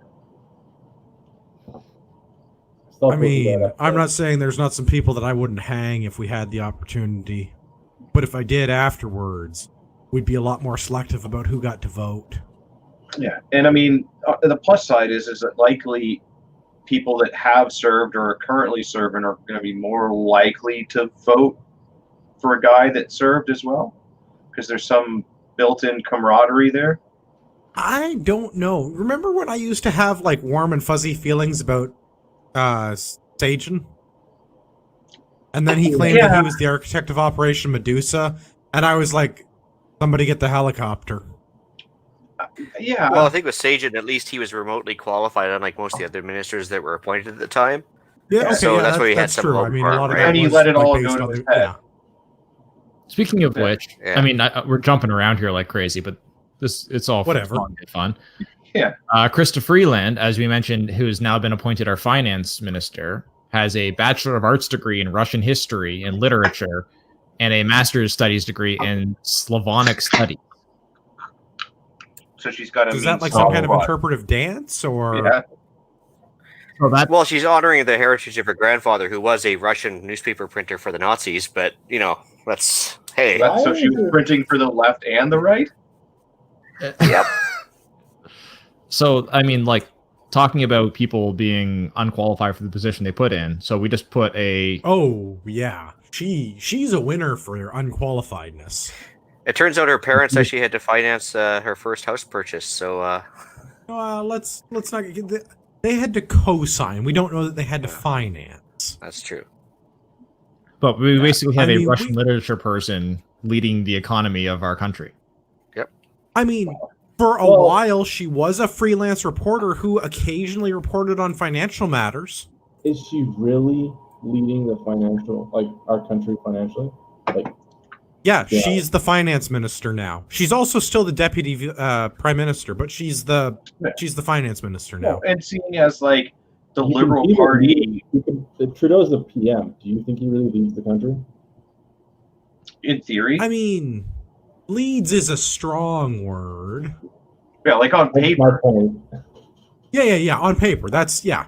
Speaker 5: Still
Speaker 1: I
Speaker 5: pushing
Speaker 1: mean,
Speaker 5: that up
Speaker 1: I'm
Speaker 5: there.
Speaker 1: not saying there's not some people that I wouldn't hang if we had the opportunity. But if I did afterwards, we'd be a lot more selective about who got to vote.
Speaker 2: Yeah, and I mean, the plus side is that likely people that have served or are currently serving are going to be more likely to vote for a guy that served as well, because there's some built-in camaraderie there.
Speaker 1: I don't know. Remember when I used to have like warm and fuzzy feelings about Sagen? And then he claimed that he was the architect of Operation Medusa, and I was like, somebody get the helicopter.
Speaker 2: Yeah.
Speaker 4: Well, I think with Sagen, at least he was remotely qualified, unlike most of the other ministers that were appointed at the time.
Speaker 1: Yeah, okay,
Speaker 4: So
Speaker 1: yeah,
Speaker 4: that's where he had some
Speaker 1: true.
Speaker 4: hope
Speaker 1: I mean,
Speaker 4: for
Speaker 1: a
Speaker 4: him,
Speaker 1: lot of
Speaker 4: right?
Speaker 1: that
Speaker 2: And he
Speaker 1: was,
Speaker 2: let it all
Speaker 1: based
Speaker 2: go to
Speaker 1: on
Speaker 2: his
Speaker 1: the-
Speaker 2: head.
Speaker 1: yeah.
Speaker 3: Speaking of
Speaker 2: Yeah.
Speaker 3: which,
Speaker 4: Yeah.
Speaker 3: I mean, we're jumping around here like crazy, but it's all
Speaker 1: Whatever.
Speaker 3: fun.
Speaker 2: Yeah.
Speaker 3: Krista Freeland, as we mentioned, who's now been appointed our finance minister, has a Bachelor of Arts degree in Russian history and literature and a master's studies degree in Slavonic studies.
Speaker 2: So she's got a
Speaker 1: Is that like
Speaker 2: mean
Speaker 1: some kind of
Speaker 2: robot.
Speaker 1: interpretive dance, or
Speaker 2: Yeah.
Speaker 3: So that
Speaker 4: Well, she's honoring the heritage of her grandfather, who was a Russian newspaper printer for the Nazis. But that's hey,
Speaker 2: So she was printing for the left and the right?
Speaker 4: yep.
Speaker 3: So, I mean, like, talking about people being unqualified for the position they put in. So we just put a...
Speaker 1: Oh, yeah. She's a winner for her unqualifiedness.
Speaker 4: It turns out her parents actually had to finance her first house purchase. So
Speaker 1: Let's not get... They had to co-sign. We don't know that they had to finance.
Speaker 4: that's true.
Speaker 3: But we basically have
Speaker 1: I mean,
Speaker 3: a Russian literature person leading the economy of our country.
Speaker 1: I mean, for a while, she was a freelance reporter who occasionally reported on financial matters.
Speaker 5: Is she really leading the financial, like our country financially? Like,
Speaker 1: Yeah, she's the finance minister now. She's also still the deputy prime minister, but she's the finance minister now.
Speaker 2: And seeing as like the
Speaker 5: you can
Speaker 2: Liberal
Speaker 5: either
Speaker 2: Party,
Speaker 5: if Trudeau's the PM, do you think he really leads the country?
Speaker 2: in theory,
Speaker 1: I mean, leads is a strong word.
Speaker 2: yeah, like on
Speaker 5: That's
Speaker 2: paper.
Speaker 5: my point.
Speaker 1: Yeah. On paper, that's yeah.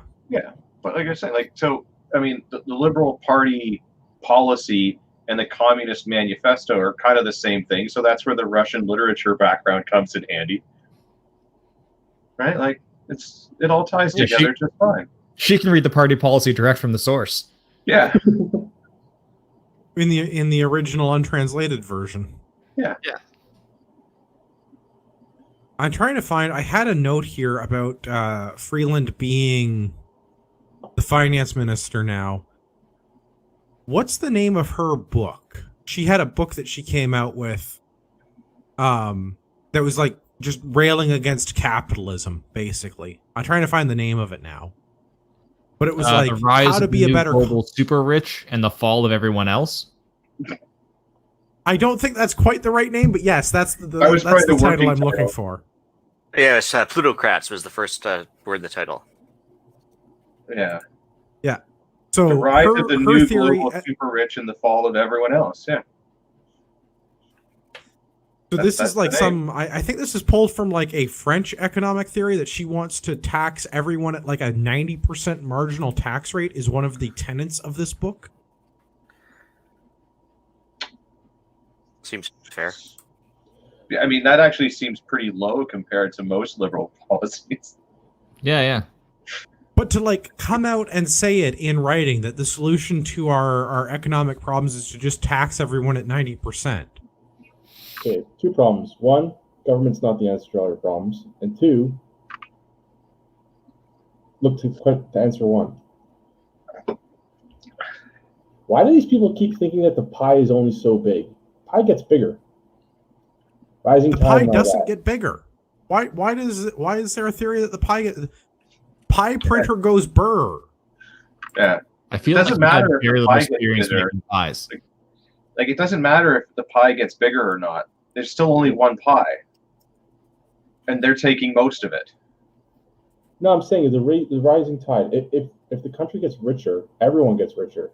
Speaker 2: But like I said, like so, I mean, the Liberal Party policy and the Communist Manifesto are kind of the same thing. So that's where the Russian literature background comes in handy, right? Like it all ties
Speaker 3: Yeah,
Speaker 2: together just fine.
Speaker 3: She can read the party policy direct from the source.
Speaker 2: Yeah,
Speaker 1: In the original untranslated version.
Speaker 2: Yeah.
Speaker 1: I'm trying to find. I had a note here about Freeland being the finance minister now. What's the name of her book? She had a book that she came out with that was like just railing against capitalism, basically. I'm trying to find the name of it now. But it was like
Speaker 3: the rise
Speaker 1: how to
Speaker 3: of
Speaker 1: be
Speaker 3: the
Speaker 1: a
Speaker 3: new
Speaker 1: better
Speaker 3: global super rich and the fall of everyone else.
Speaker 1: I don't think that's quite the right name, but yes, that's the
Speaker 2: That was
Speaker 1: that's the
Speaker 2: probably the
Speaker 1: title
Speaker 2: working
Speaker 1: I'm looking
Speaker 2: title.
Speaker 1: for.
Speaker 4: Yeah, it's plutocrats was the first word in the title.
Speaker 2: yeah.
Speaker 1: So
Speaker 2: The rise
Speaker 1: her,
Speaker 2: of the
Speaker 1: her
Speaker 2: new
Speaker 1: theory,
Speaker 2: global super rich and the fall of everyone else. Yeah.
Speaker 1: so this
Speaker 2: that's
Speaker 1: is like
Speaker 2: the name.
Speaker 1: some. I think this is pulled from like a French economic theory that she wants to tax everyone at like a 90% marginal tax rate is one of the tenets of this book.
Speaker 4: Seems fair.
Speaker 2: Yeah, I mean, that actually seems pretty low compared to most liberal policies.
Speaker 3: Yeah.
Speaker 1: But to like come out and say it in writing that the solution to our economic problems is to just tax everyone at 90%.
Speaker 5: Okay, two problems. One, government's not the answer to all your problems. And two, look to answer one. Why do these people keep thinking that the pie is only so big? Pie gets bigger. Rising
Speaker 1: The
Speaker 5: tide
Speaker 1: pie
Speaker 5: and all
Speaker 1: doesn't
Speaker 5: that.
Speaker 1: get bigger. Why is there a theory that the pie printer goes burr?
Speaker 2: Yeah.
Speaker 3: I feel
Speaker 2: Doesn't
Speaker 3: like I've
Speaker 2: matter
Speaker 3: had
Speaker 2: if
Speaker 3: very
Speaker 2: the
Speaker 3: little
Speaker 2: pie gets
Speaker 3: experience
Speaker 2: bigger.
Speaker 3: making pies.
Speaker 2: Like, it doesn't matter if the pie gets bigger or not. There's still only one pie. And they're taking most of it.
Speaker 5: No, I'm saying is the rising tide. If the country gets richer, everyone gets richer.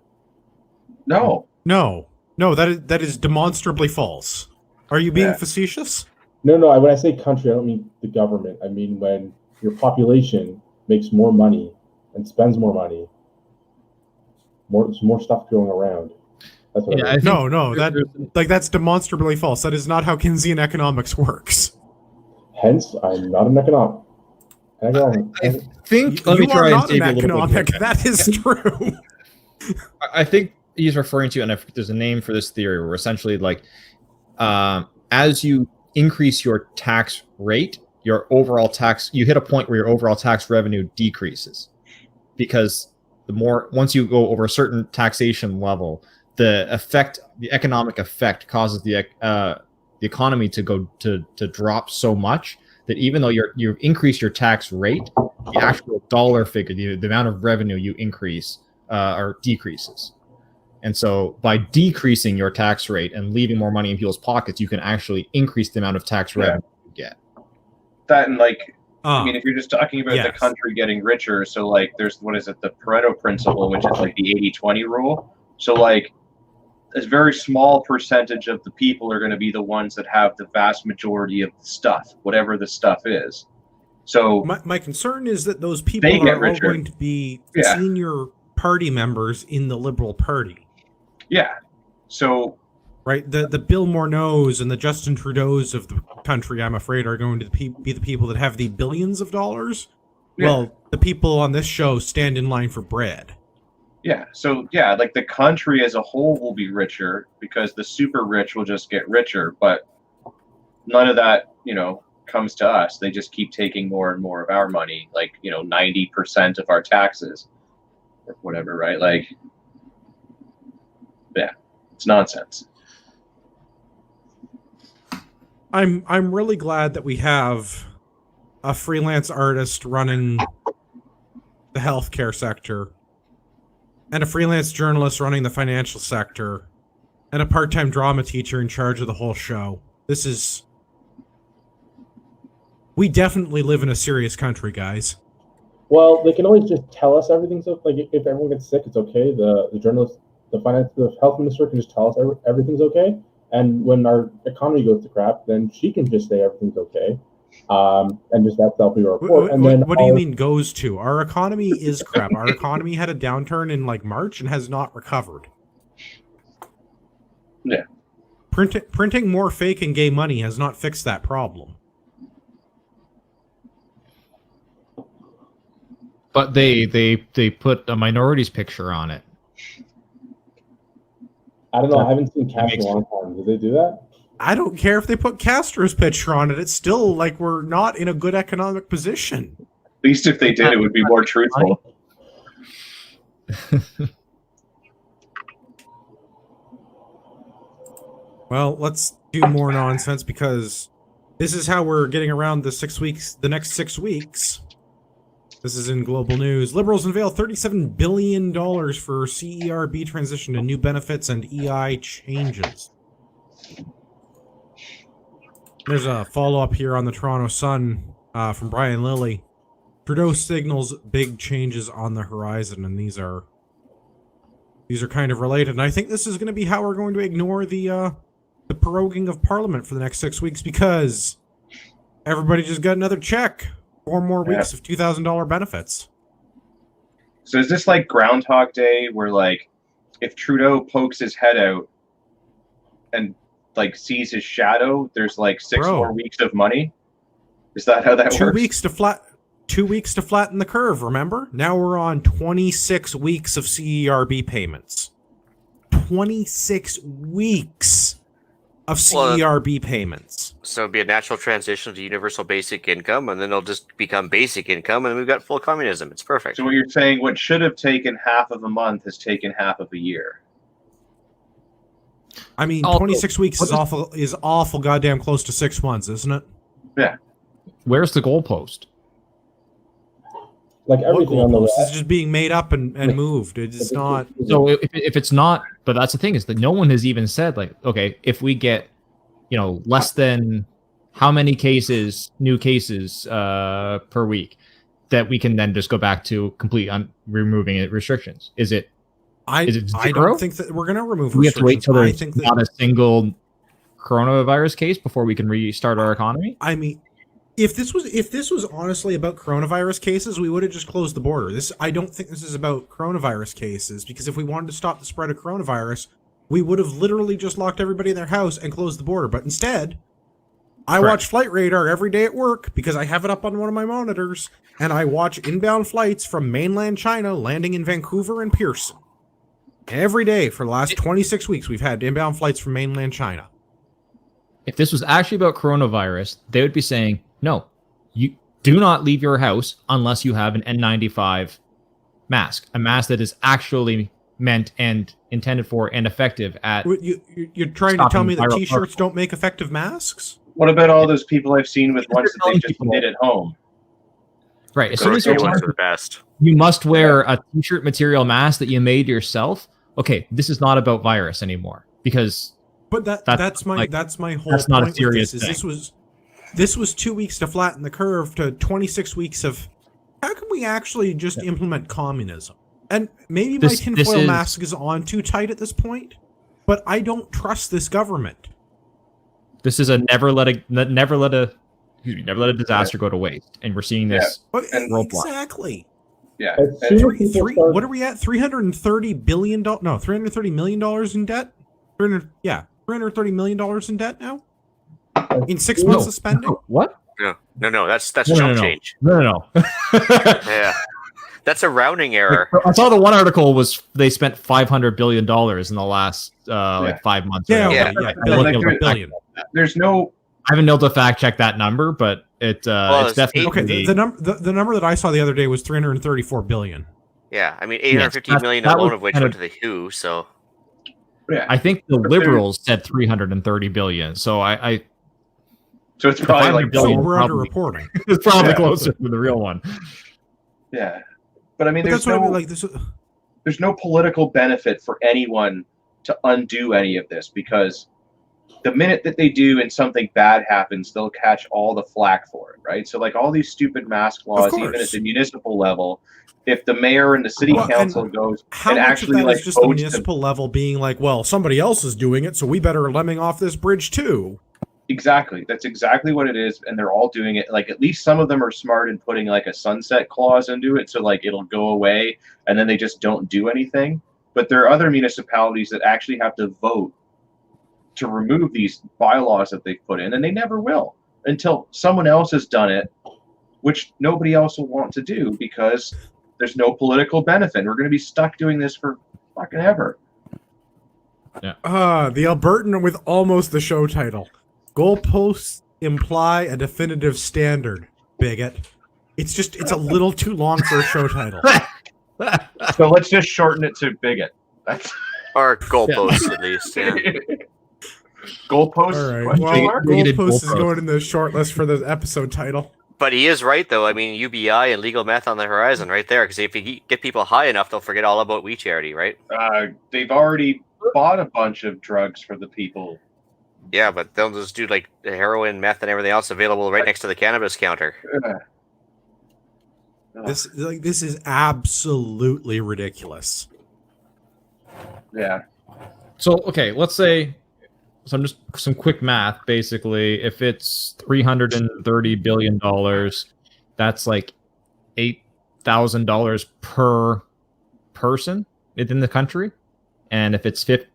Speaker 2: No.
Speaker 1: No. No, that is demonstrably false. Are you being
Speaker 2: Yeah.
Speaker 1: facetious?
Speaker 5: No, when I say country, I don't mean the government. I mean when your population makes more money and spends more money, there's more stuff going around. That's what
Speaker 3: Yeah,
Speaker 5: I
Speaker 3: I
Speaker 5: mean.
Speaker 3: think
Speaker 1: No,
Speaker 3: there's-
Speaker 1: that's demonstrably false. That is not how Keynesian economics works.
Speaker 5: Hence, I'm not an economic.
Speaker 3: I think. Let me
Speaker 1: You are
Speaker 3: try and
Speaker 1: not an
Speaker 3: save you a little bit here,
Speaker 1: economic.
Speaker 3: Ken.
Speaker 1: That is true.
Speaker 3: I think he's referring to, and there's a name for this theory where essentially, like, as you increase your tax rate, your overall tax, you hit a point where your overall tax revenue decreases because once you go over a certain taxation level, the economic effect causes the economy to drop so much that even though you've increased your tax rate, the actual dollar figure, the amount of revenue you increase or decreases. And so by decreasing your tax rate and leaving more money in people's pockets, you can actually increase the amount of tax revenue you get.
Speaker 2: That and like, I
Speaker 1: Ah,
Speaker 2: mean, if you're just talking about the
Speaker 1: yes.
Speaker 2: country getting richer, so like there's what is it, the Pareto principle, which is like the 80-20 rule. So like a very small percentage of the people are going to be the ones that have the vast majority of the stuff, whatever the stuff is. So
Speaker 1: my concern is that those people
Speaker 2: They get
Speaker 1: are all
Speaker 2: richer.
Speaker 1: going to be
Speaker 2: Yeah.
Speaker 1: senior party members in the Liberal Party.
Speaker 2: yeah, so
Speaker 1: Right, the Bill Morneaus and the Justin Trudeaus of the country, I'm afraid, are going to be the people that have the billions of dollars.
Speaker 2: Yeah.
Speaker 1: Well, the people on this show stand in line for bread.
Speaker 2: like the country as a whole will be richer because the super rich will just get richer, but none of that, comes to us. They just keep taking more and more of our money, like 90% of our taxes or whatever, right? Like, yeah, it's nonsense.
Speaker 1: I'm really glad that we have a freelance artist running the healthcare sector, and a freelance journalist running the financial sector, and a part-time drama teacher in charge of the whole show. We definitely live in a serious country, guys.
Speaker 5: Well, they can always just tell us everything's okay. Like if everyone gets sick, it's okay. The journalist, the health minister can just tell us everything's okay. And when our economy goes to crap, then she can just say everything's okay, and just that's self report.
Speaker 1: What do you mean goes to? Our economy is crap. Our economy had a downturn in like March and has not recovered.
Speaker 2: Yeah.
Speaker 1: Printing more fake and gay money has not fixed that problem.
Speaker 3: But they put a minorities picture on it.
Speaker 5: I don't know. I haven't seen Cash in
Speaker 3: makes
Speaker 5: a long time. Did they do that?
Speaker 1: I don't care if they put Castro's picture on it. It's still like we're not in a good economic position.
Speaker 2: At least if they did, it would be more truthful.
Speaker 1: Well, let's do more nonsense because this is how we're getting around the next 6 weeks. This is in global news. Liberals unveil $37 billion for CERB transition to new benefits and EI changes. There's a follow-up here on the Toronto Sun from Brian Lilly. Trudeau signals big changes on the horizon, and these are kind of related. And I think this is going to be how we're going to ignore the proroguing of Parliament for the next 6 weeks because everybody just got another check. 4 more weeks of $2,000 benefits.
Speaker 2: So is this like Groundhog Day where like if Trudeau pokes his head out and like sees his shadow, there's like 6 more weeks of money? Is that how that works?
Speaker 1: 2 weeks to flatten the curve, remember? Now we're on 26 weeks of CERB payments. 26 weeks of CERB payments.
Speaker 4: So it'd be a natural transition to universal basic income, and then it'll just become basic income, and we've got full communism. It's perfect.
Speaker 2: So what you're saying, what should have taken half of a month has taken half of a year.
Speaker 1: I mean, 26 weeks is awful goddamn close to 6 months, isn't it?
Speaker 2: Yeah.
Speaker 3: Where's the goalpost?
Speaker 5: Like everything on the
Speaker 1: This
Speaker 5: left.
Speaker 1: is just being made up and moved. It's not.
Speaker 3: So if it's not, but that's the thing is that no one has even said like, okay, if we get, less than how many new cases per week, that we can then just go back to complete removing restrictions. Is it Is it
Speaker 1: I
Speaker 3: zero?
Speaker 1: don't think that we're going to remove
Speaker 3: We have to wait
Speaker 1: restrictions.
Speaker 3: till
Speaker 1: I
Speaker 3: there's
Speaker 1: think that
Speaker 3: not a single coronavirus case before we can restart our economy.
Speaker 1: I mean, if this was honestly about coronavirus cases, we would have just closed the border. I don't think this is about coronavirus cases, because if we wanted to stop the spread of coronavirus, we would have literally just locked everybody in their house and closed the border. But instead, I
Speaker 3: Correct.
Speaker 1: watch Flight Radar every day at work because I have it up on one of my monitors, and I watch inbound flights from mainland China landing in Vancouver and Pearson. Every day for the last 26 weeks, we've had inbound flights from mainland China.
Speaker 3: If this was actually about coronavirus, they would be saying, no, you do not leave your house unless you have an N95 mask, a mask that is actually meant and intended for and effective at.
Speaker 1: You're trying to tell
Speaker 3: stopping
Speaker 1: me that
Speaker 3: viral
Speaker 1: t-shirts
Speaker 3: particles.
Speaker 1: don't make effective masks?
Speaker 2: What about all those people I've seen with ones that they
Speaker 3: telling
Speaker 2: just
Speaker 3: people-
Speaker 2: knit at home?
Speaker 3: Right. As soon as you're
Speaker 4: Grocery ones
Speaker 3: telling
Speaker 4: are the best.
Speaker 3: you must wear a t-shirt material mask that you made yourself. Okay, this is not about virus anymore because
Speaker 1: But that's my whole
Speaker 3: that's not a
Speaker 1: point with
Speaker 3: serious
Speaker 1: this.
Speaker 3: thing.
Speaker 1: This was 2 weeks to flatten the curve to 26 weeks of how can we actually just implement communism? And maybe my tinfoil mask is on too tight at this point, but I don't trust this government.
Speaker 3: this is a never let a disaster go to waste, and we're seeing this.
Speaker 1: But
Speaker 3: roadblock.
Speaker 1: exactly.
Speaker 2: Yeah.
Speaker 5: As soon as people start-
Speaker 1: What are we at? $330 million in debt. $330 million in debt now. In 6 months of spending.
Speaker 3: No, what?
Speaker 4: No, that's
Speaker 3: No,
Speaker 4: chump
Speaker 3: no.
Speaker 4: change.
Speaker 3: No.
Speaker 4: Yeah, that's a rounding error.
Speaker 3: I saw the one article was they spent $500 billion in the last 5 months.
Speaker 1: Yeah,
Speaker 4: Yeah.
Speaker 1: billion.
Speaker 2: There's no.
Speaker 3: I haven't been able to fact check that number, but it's
Speaker 4: it's
Speaker 3: definitely
Speaker 1: Okay, the number that I saw the other day was 334 billion.
Speaker 4: Yeah, I mean, 850
Speaker 3: Yes,
Speaker 4: million
Speaker 3: that
Speaker 4: alone
Speaker 3: was
Speaker 4: of which
Speaker 3: kind
Speaker 4: went
Speaker 3: of-
Speaker 4: to the WHO. So
Speaker 2: Yeah.
Speaker 3: I think the
Speaker 2: But
Speaker 3: liberals said 330 billion, so I
Speaker 2: So it's probably like
Speaker 3: 500 billion.
Speaker 1: So we're
Speaker 3: probably.
Speaker 1: underreporting.
Speaker 3: it's probably
Speaker 2: Yeah.
Speaker 3: closer to the real one.
Speaker 2: Yeah. But I mean,
Speaker 1: But
Speaker 2: there's
Speaker 1: that's what I
Speaker 2: no
Speaker 1: mean. Like this.
Speaker 2: there's no political benefit for anyone to undo any of this, because the minute that they do and something bad happens, they'll catch all the flack for it, right? So like all these stupid mask laws, even at
Speaker 1: course.
Speaker 2: the municipal level, if the mayor and the city
Speaker 1: Well,
Speaker 2: council
Speaker 1: and
Speaker 2: goes
Speaker 1: How
Speaker 2: and
Speaker 1: much
Speaker 2: actually
Speaker 1: of that
Speaker 2: like
Speaker 1: is just the
Speaker 2: votes to-
Speaker 1: municipal level being like, well, somebody else is doing it, so we better lemming off this bridge too?
Speaker 2: Exactly. That's exactly what it is, and they're all doing it. Like at least some of them are smart in putting like a sunset clause into it, so like it'll go away, and then they just don't do anything. But there are other municipalities that actually have to vote to remove these bylaws that they've put in, and they never will until someone else has done it, which nobody else will want to do because there's no political benefit. We're going to be stuck doing this for fucking ever.
Speaker 1: The Albertan with almost the show title. Goalposts imply a definitive standard, bigot. It's a little too long for a show title.
Speaker 2: So let's just shorten it to bigot. That's
Speaker 4: or goalposts at least. Yeah.
Speaker 2: goalposts.
Speaker 1: All right.
Speaker 2: question
Speaker 1: Well,
Speaker 2: mark?
Speaker 3: Bigoted
Speaker 1: Goalposts is
Speaker 3: goalpost.
Speaker 1: going in the short list for the episode title.
Speaker 4: But he is right, though. I mean, UBI and legal meth on the horizon right there. Because if you get people high enough, they'll forget all about We Charity, right?
Speaker 2: They've already bought a bunch of drugs for the people.
Speaker 4: Yeah, but they'll just do like the heroin, meth, and everything else available right next to the cannabis counter.
Speaker 1: This is absolutely ridiculous.
Speaker 2: Yeah.
Speaker 3: So okay, let's say some quick math. Basically, if it's $330 billion, that's like $8,000 per person within the country, and if it's $50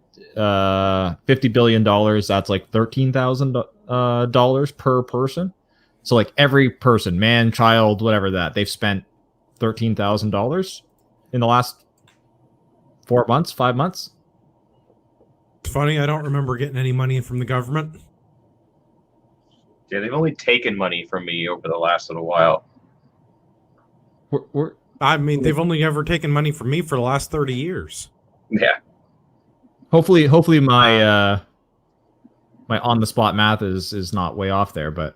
Speaker 3: billion, that's like $13,000 per person. So like every person, man, child, whatever, that they've spent $13,000 in the last 4 months, 5 months.
Speaker 1: It's funny, I don't remember getting any money from the government.
Speaker 2: Yeah, they've only taken money from me over the last little while.
Speaker 1: I mean, they've only ever taken money from me for the last 30 years.
Speaker 2: Yeah.
Speaker 3: Hopefully my my on the spot math is not way off there, but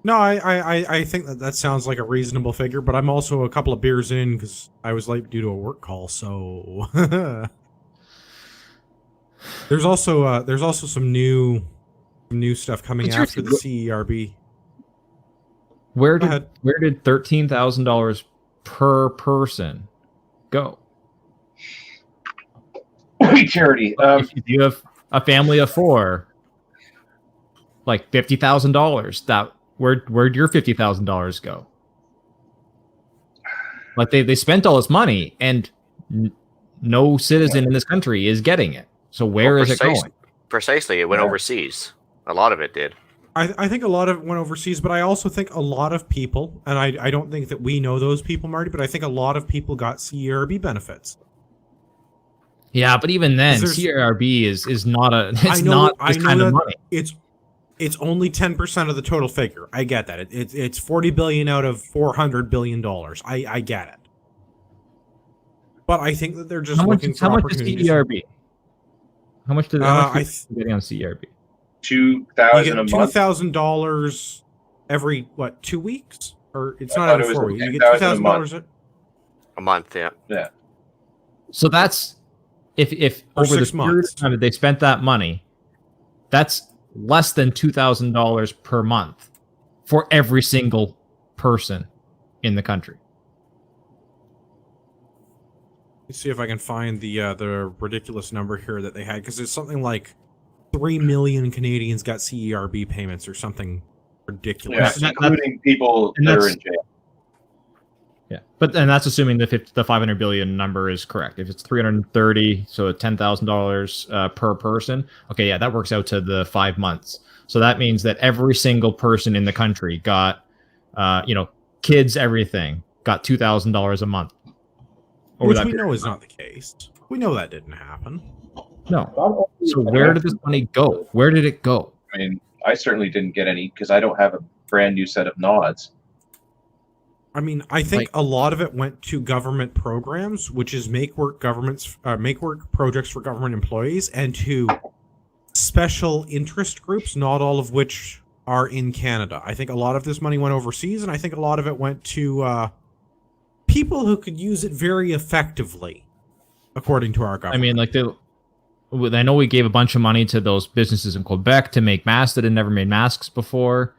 Speaker 1: No, I think that sounds like a reasonable figure, but I'm also a couple of beers in because I was late due to a work call. So there's also some new stuff coming after the CERB.
Speaker 3: where
Speaker 1: Go ahead.
Speaker 3: did $13,000 per person go?
Speaker 2: great charity.
Speaker 3: If you have a family of 4, like $50,000, that where'd your $50,000 go? Like they spent all this money, and no citizen in this country is getting it. So where is it going?
Speaker 4: Precisely, it went overseas. A lot of it did.
Speaker 1: I think a lot of it went overseas, but I also think a lot of people, and I don't think that we know those people, Marty, but I think a lot of people got CERB benefits.
Speaker 3: Yeah, but even then, CERB is not a. It's not this kind of money.
Speaker 1: It's only 10% of the total figure. I get that. It's $40 billion out of $400 billion. I get it. But I think that they're just looking for opportunities.
Speaker 3: How much is CERB? How much do they getting on CERB?
Speaker 2: $2,000 a month.
Speaker 1: $2,000 every 2 weeks, or it's not every 4 weeks. You get $2,000
Speaker 4: a month. Yeah.
Speaker 2: Yeah.
Speaker 3: So that's if over the period of time that they spent that money, that's less than $2,000 per month for every single person in the country.
Speaker 1: Let's see if I can find the ridiculous number here that they had, because it's something like 3 million Canadians got CERB payments or something ridiculous.
Speaker 2: Yeah, including people that are in jail.
Speaker 3: Yeah, but that's assuming the 500 billion number is correct. If it's 330, so $10,000 per person. Okay, yeah, that works out to the 5 months. So that means that every single person in the country got, kids, everything got $2,000 a month.
Speaker 1: Which we know is not the case. We know that didn't happen.
Speaker 3: No. So where did this money go? Where did it go?
Speaker 2: I mean, I certainly didn't get any because I don't have a brand new set of nods.
Speaker 1: I mean, I think a lot of it went to government programs, which is make work projects for government employees, and to special interest groups, not all of which are in Canada. I think a lot of this money went overseas, and I think a lot of it went to people who could use it very effectively, according to our government.
Speaker 3: I mean, I know we gave a bunch of money to those businesses in Quebec to make masks that had never made masks before.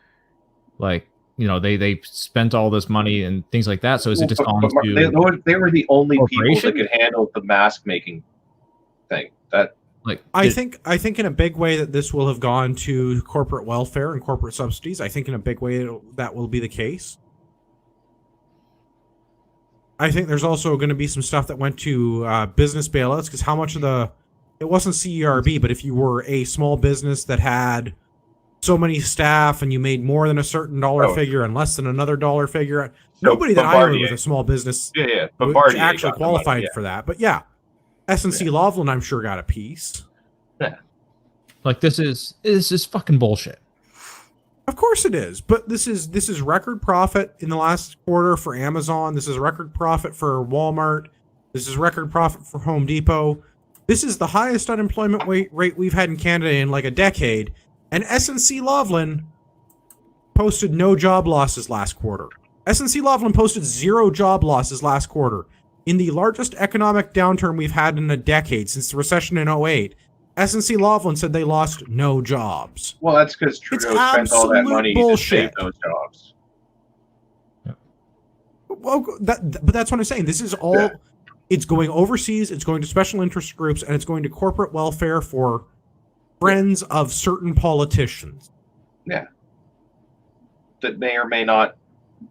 Speaker 3: They spent all this money and things like that. So is it just on to...
Speaker 2: They were the only people that could handle the mask making thing.
Speaker 1: I think in a big way that this will have gone to corporate welfare and corporate subsidies. I think in a big way that will be the case. I think there's also going to be some stuff that went to business bailouts, because how much of it wasn't CERB, but if you were a small business that had so many staff and you made more than a certain dollar figure and less than another dollar figure, nobody that I know with a small business which actually qualified for that. But yeah, SNC Lavalin, I'm sure, got a piece.
Speaker 2: Yeah.
Speaker 3: This is fucking bullshit.
Speaker 1: Of course it is, but this is record profit in the last quarter for Amazon. This is record profit for Walmart. This is record profit for Home Depot. This is the highest unemployment rate we've had in Canada in like a decade, and SNC Lavalin posted no job losses last quarter. SNC Lavalin posted 0 job losses last quarter. In the largest economic downturn we've had in a decade since the recession in 2008, SNC Lavalin said they lost no jobs.
Speaker 2: Well, that's because Trudeau spent all that money to save those jobs.
Speaker 1: Yeah. Well, but that's what I'm saying. This is all... Yeah. It's going overseas, it's going to special interest groups, and it's going to corporate welfare for friends of certain politicians.
Speaker 2: Yeah. That may or may not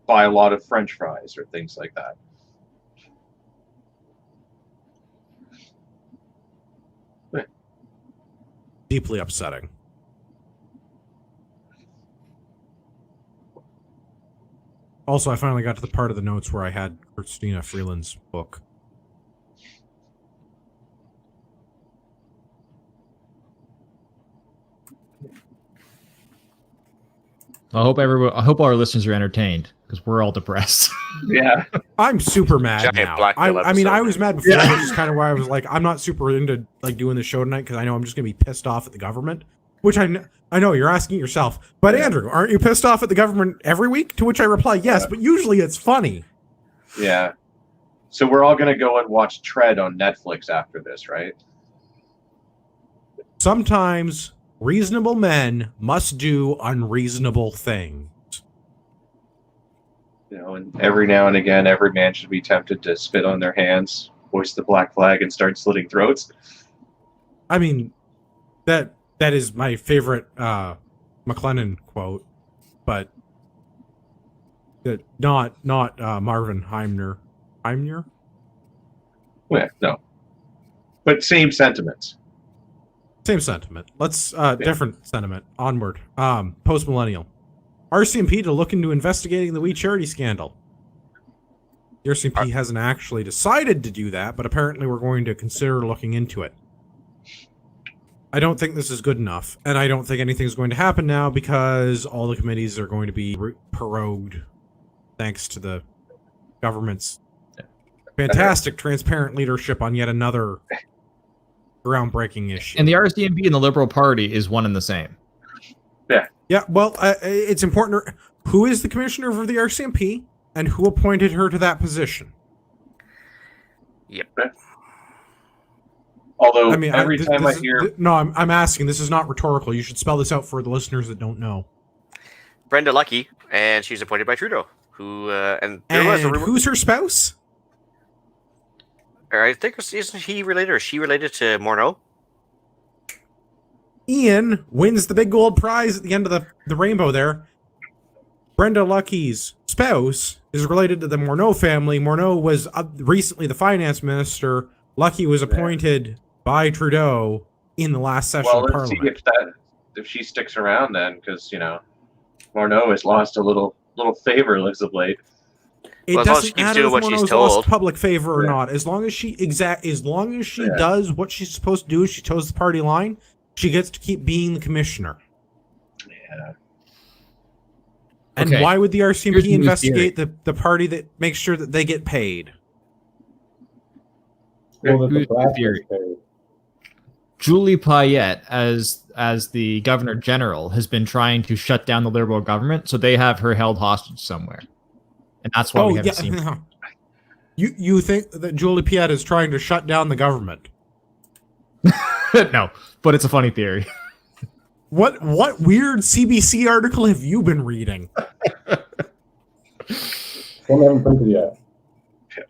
Speaker 2: buy a lot of French fries or things like that.
Speaker 1: Deeply upsetting. Also, I finally got to the part of the notes where I had Christina Freeland's book.
Speaker 3: I hope our listeners are entertained, because we're all depressed.
Speaker 2: Yeah,
Speaker 1: I'm super mad now. I mean, I was mad before, which is kind of why I was like, I'm not super into doing the show tonight, because I know I'm just gonna be pissed off at the government. Which I know you're asking yourself, but Andrew, aren't you pissed off at the government every week? To which I reply, yes, but usually it's funny.
Speaker 2: Yeah. So we're all gonna go and watch Tread on Netflix after this, right?
Speaker 1: Sometimes reasonable men must do unreasonable things.
Speaker 2: And every now and again, every man should be tempted to spit on their hands, hoist the black flag, and start slitting throats.
Speaker 1: I mean, that is my favorite McLennan quote, but not Marvin Heimner. Heimner?
Speaker 2: Yeah, no. But same sentiments.
Speaker 1: Same sentiment. Let's different sentiment. Onward. Post millennial. RCMP to look into investigating the We Charity scandal. The RCMP hasn't actually decided to do that, but apparently we're going to consider looking into it. I don't think this is good enough, and I don't think anything's going to happen now because all the committees are going to be prorogued thanks to the government's fantastic transparent leadership on yet another groundbreaking issue.
Speaker 3: And the RCMP and the Liberal Party is one and the same.
Speaker 1: Yeah, well, it's important. Who is the commissioner for the RCMP, and who appointed her to that position?
Speaker 4: Yep.
Speaker 2: Although
Speaker 1: I mean,
Speaker 2: every time I hear
Speaker 1: no, I'm asking. This is not rhetorical. You should spell this out for the listeners that don't know.
Speaker 4: Brenda Lucky, and she's appointed by Trudeau. Who and there was a rumor.
Speaker 1: Who's her spouse?
Speaker 4: I think isn't he related or she related to Morneau?
Speaker 1: Ian wins the big gold prize at the end of the rainbow there. Brenda Lucky's spouse is related to the Morneau family. Morneau was recently the finance minister. Lucky was appointed by Trudeau in the last session of
Speaker 2: let's see
Speaker 1: Parliament.
Speaker 2: if she sticks around then, because Morneau has lost a little favor as of late.
Speaker 1: It
Speaker 4: Well, as long as she
Speaker 1: doesn't
Speaker 4: keeps
Speaker 1: matter
Speaker 4: doing
Speaker 1: if
Speaker 4: what she's
Speaker 1: Morneau's
Speaker 4: told.
Speaker 1: lost public favor or
Speaker 2: Yeah.
Speaker 1: not. As long as she
Speaker 2: Yeah.
Speaker 1: does what she's supposed to do, she toes the party line, she gets to keep being the commissioner.
Speaker 2: Yeah.
Speaker 1: And
Speaker 3: Okay.
Speaker 1: why would the
Speaker 3: Here's
Speaker 1: RCMP
Speaker 3: the new
Speaker 1: investigate the party that makes sure that they get paid?
Speaker 5: Well, that the
Speaker 3: Here's the
Speaker 5: brass
Speaker 3: theory.
Speaker 5: is paid.
Speaker 3: Julie Payette, as the Governor General, has been trying to shut down the Liberal government, so they have her held hostage somewhere, and that's why we haven't seen.
Speaker 1: You think that Julie Piet is trying to shut down the government?
Speaker 3: No, but it's a funny theory.
Speaker 1: What weird CBC article have you been reading?
Speaker 5: One I haven't printed yet.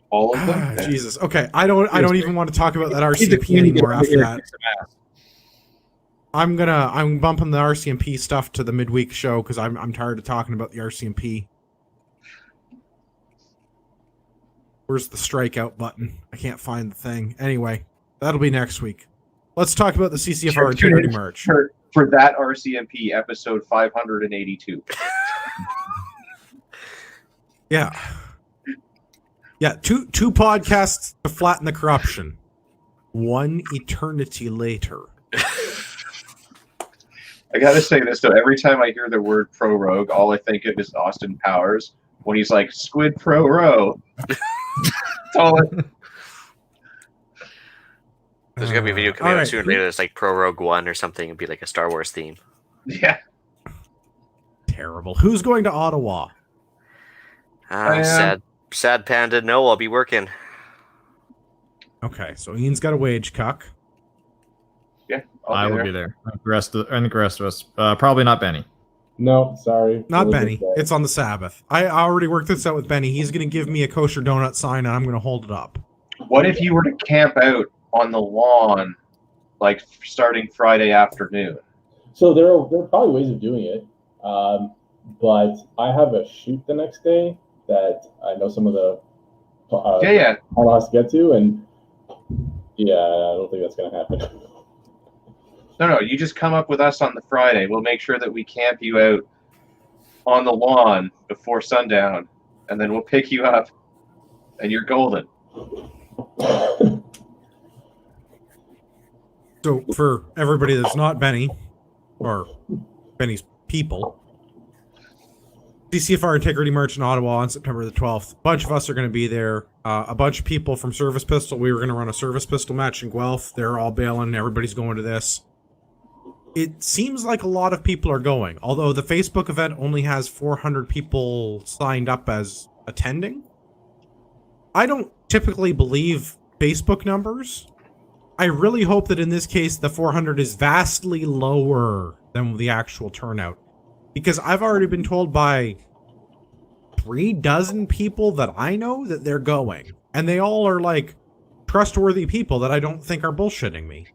Speaker 2: All of them.
Speaker 1: Jesus. Okay, I don't even want to talk about that RCMP anymore after that. I'm bumping the RCMP stuff to the midweek show because I'm tired of talking about the RCMP. Where's the strikeout button? I can't find the thing. Anyway, that'll be next week. Let's talk about the CCFR Integrity March.
Speaker 2: For that RCMP episode 582.
Speaker 1: Yeah. Yeah, two podcasts to flatten the corruption. One eternity later.
Speaker 2: I gotta say this though, every time I hear the word prorogue, all I think of is Austin Powers when he's like Squid Pro Row. That's all
Speaker 4: There's gonna be a video coming
Speaker 1: all
Speaker 4: out
Speaker 1: right.
Speaker 4: soon. Later, it's like Pro Rogue One or something. It'd be like a Star Wars theme.
Speaker 2: Yeah.
Speaker 1: Terrible. Who's going to Ottawa?
Speaker 4: Sad panda. No, I'll be working.
Speaker 1: Okay, so Ian's got a wage cuck.
Speaker 2: Yeah.
Speaker 3: I will be there. I think the rest of us, probably not Benny.
Speaker 5: No, sorry.
Speaker 1: Not
Speaker 5: Really
Speaker 1: Benny.
Speaker 5: good day.
Speaker 1: It's on the Sabbath. I already worked this out with Benny. He's going to give me a kosher donut sign, and I'm going to hold it up.
Speaker 2: What if you were to camp out on the lawn, like starting Friday afternoon?
Speaker 5: So there are probably ways of doing it, but I have a shoot the next day that I know some of the
Speaker 2: Yeah.
Speaker 5: panel has to get to, and yeah, I don't think that's gonna happen.
Speaker 2: No, you just come up with us on the Friday. We'll make sure that we camp you out on the lawn before sundown, and then we'll pick you up, and you're golden.
Speaker 1: So for everybody that's not Benny, or Benny's people, CCFR Integrity March in Ottawa on September the 12th. A bunch of us are going to be there. A bunch of people from Service Pistol. We were going to run a Service Pistol match in Guelph. They're all bailing. Everybody's going to this. It seems like a lot of people are going, although the Facebook event only has 400 people signed up as attending. I don't typically believe Facebook numbers. I really hope that in this case the 400 is vastly lower than the actual turnout, because I've already been told by 36 people that I know that they're going, and they all are like trustworthy people that I don't think are bullshitting me.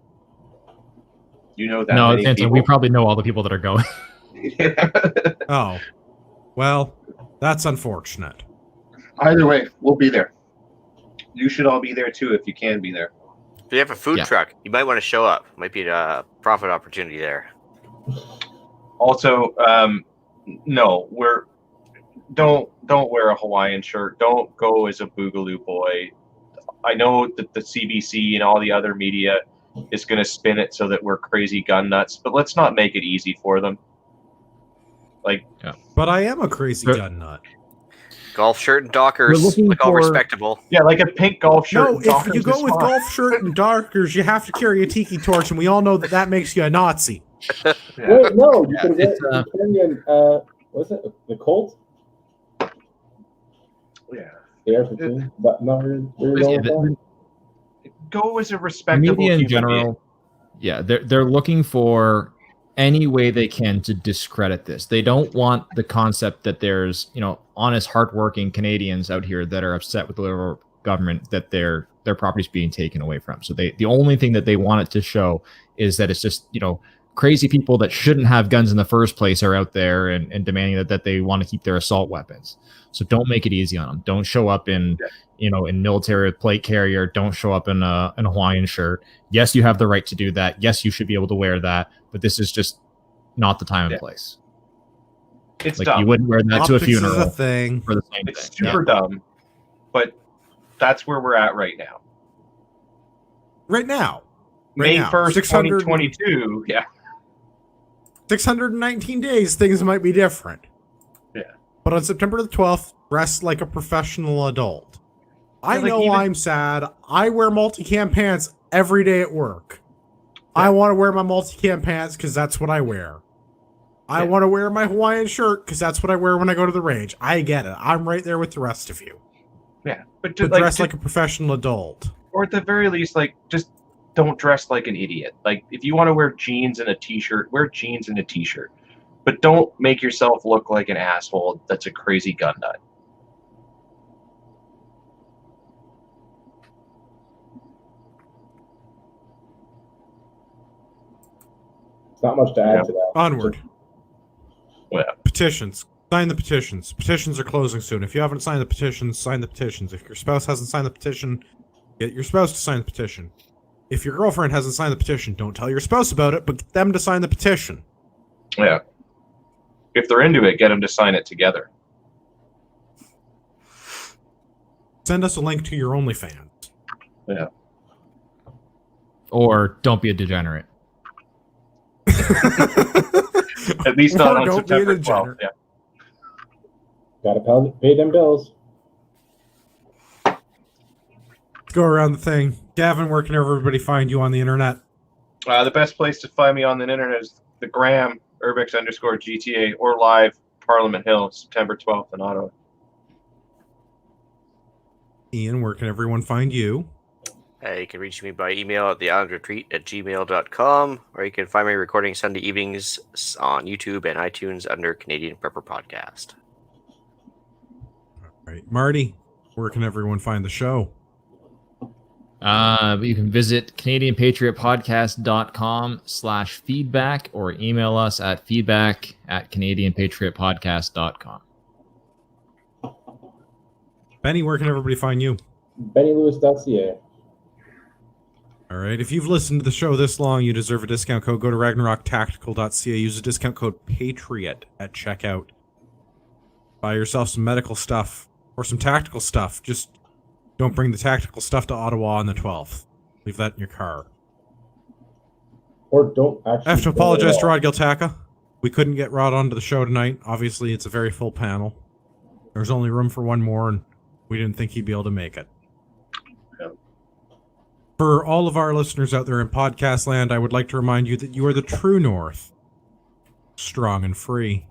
Speaker 2: You know that
Speaker 3: No,
Speaker 2: many
Speaker 3: Anton,
Speaker 2: people.
Speaker 3: we probably know all the people that are going.
Speaker 1: Oh, well, that's unfortunate.
Speaker 2: Either way, we'll be there. You should all be there too if you can be there.
Speaker 4: If you have a food
Speaker 3: Yeah.
Speaker 4: truck, you might want to show up. Might be a profit opportunity there.
Speaker 2: Also, no, don't wear a Hawaiian shirt. Don't go as a Boogaloo boy. I know that the CBC and all the other media is going to spin it so that we're crazy gun nuts, but let's not make it easy for them. Like,
Speaker 1: But I am a crazy
Speaker 3: But-
Speaker 1: gun nut.
Speaker 4: Golf shirt and Dockers,
Speaker 3: We're looking
Speaker 4: look all
Speaker 3: for-
Speaker 4: respectable.
Speaker 2: yeah, like a pink golf shirt.
Speaker 1: No,
Speaker 2: and
Speaker 1: if you
Speaker 2: Dockers
Speaker 1: go
Speaker 2: is
Speaker 1: with
Speaker 2: fine.
Speaker 1: golf shirt and darkers, you have to carry a tiki torch, and we all know that that makes you a Nazi.
Speaker 2: Yeah.
Speaker 5: Wait, no, you
Speaker 3: Yeah,
Speaker 5: can
Speaker 3: it's,
Speaker 5: carry an what's it? The Colt,
Speaker 2: Yeah.
Speaker 5: the AR-15. But no, where you
Speaker 3: Yeah,
Speaker 5: going?
Speaker 2: Go as a
Speaker 3: The
Speaker 2: respectable
Speaker 3: media in
Speaker 2: human
Speaker 3: general,
Speaker 2: being.
Speaker 3: yeah, they're looking for any way they can to discredit this. They don't want the concept that there's, honest, hardworking Canadians out here that are upset with the Liberal government that their property's being taken away from. So the only thing that they want it to show is that it's just, crazy people that shouldn't have guns in the first place are out there and demanding that they want to keep their assault weapons. So don't make it easy on them. Don't show up in military plate carrier. Don't show up in a Hawaiian shirt. Yes, you have the right to do that. Yes, you should be able to wear that. But this is just not the time and place.
Speaker 2: It's
Speaker 3: Like
Speaker 2: dumb.
Speaker 3: you wouldn't wear that to a
Speaker 1: Optics is
Speaker 3: funeral
Speaker 1: a thing.
Speaker 3: for the same
Speaker 2: It's
Speaker 3: thing.
Speaker 2: super dumb, but that's where we're at right now.
Speaker 1: Right now.
Speaker 2: May
Speaker 1: now.
Speaker 2: 1st,
Speaker 1: 600
Speaker 2: 2022. Yeah.
Speaker 1: 619 days, things might be different.
Speaker 2: Yeah.
Speaker 1: But on September the 12th, dress like a professional adult. I
Speaker 2: Yeah, like
Speaker 1: know
Speaker 2: even-
Speaker 1: I'm sad. I wear multicam pants every day at work. I want to wear my multicam pants because that's what I wear. I
Speaker 2: Yeah.
Speaker 1: want to wear my Hawaiian shirt because that's what I wear when I go to the range. I get it. I'm right there with the rest of you.
Speaker 2: Yeah. But,
Speaker 1: But dress like a professional adult.
Speaker 2: or at the very least, like, just don't dress like an idiot. Like, if you want to wear jeans and a t-shirt, wear jeans and a t-shirt. But don't make yourself look like an asshole that's a crazy gun nut.
Speaker 5: It's not much to add to that.
Speaker 1: Onward.
Speaker 2: Well,
Speaker 1: Petitions. Sign the petitions. Petitions are closing soon. If you haven't signed the petitions, sign the petitions. If your spouse hasn't signed the petition, get your spouse to sign the petition. If your girlfriend hasn't signed the petition, don't tell your spouse about it, but get them to sign the petition.
Speaker 2: yeah. If they're into it, get them to sign it together.
Speaker 1: Send us a link to your OnlyFans.
Speaker 2: Yeah.
Speaker 3: Or don't be a degenerate.
Speaker 2: At least not
Speaker 1: Or
Speaker 2: on
Speaker 1: don't be a
Speaker 2: September 12th.
Speaker 1: degenerate.
Speaker 2: Yeah.
Speaker 5: Gotta pay them bills.
Speaker 1: Let's go around the thing. Gavin, where can everybody find you on the internet?
Speaker 2: The best place to find me on the internet is the Gram, Urbex_GTA, or live Parliament Hill, September 12th in Ottawa.
Speaker 1: Ian, where can everyone find you?
Speaker 4: You can reach me by email at theislandretreat@gmail.com, or you can find me recording Sunday evenings on YouTube and iTunes under Canadian Prepper Podcast.
Speaker 1: All right. Marty, where can everyone find the show?
Speaker 3: You can visit CanadianPatriotPodcast.com/feedback or email us at feedback@CanadianPatriotPodcast.com.
Speaker 1: Benny, where can everybody find you?
Speaker 5: BennyLewis.ca.
Speaker 1: All right. If you've listened to the show this long, you deserve a discount code. Go to RagnarokTactical.ca. Use the discount code Patriot at checkout. Buy yourself some medical stuff or some tactical stuff. Just don't bring the tactical stuff to Ottawa on the 12th. Leave that in your car.
Speaker 5: Or don't actually.
Speaker 1: I have to
Speaker 5: go at
Speaker 1: apologize to
Speaker 5: all.
Speaker 1: Rod Giltaka. We couldn't get Rod onto the show tonight. Obviously, it's a very full panel. There's only room for one more, and we didn't think he'd be able to make it.
Speaker 2: Yep.
Speaker 1: For all of our listeners out there in podcast land, I would like to remind you that you are the true North. Strong and free.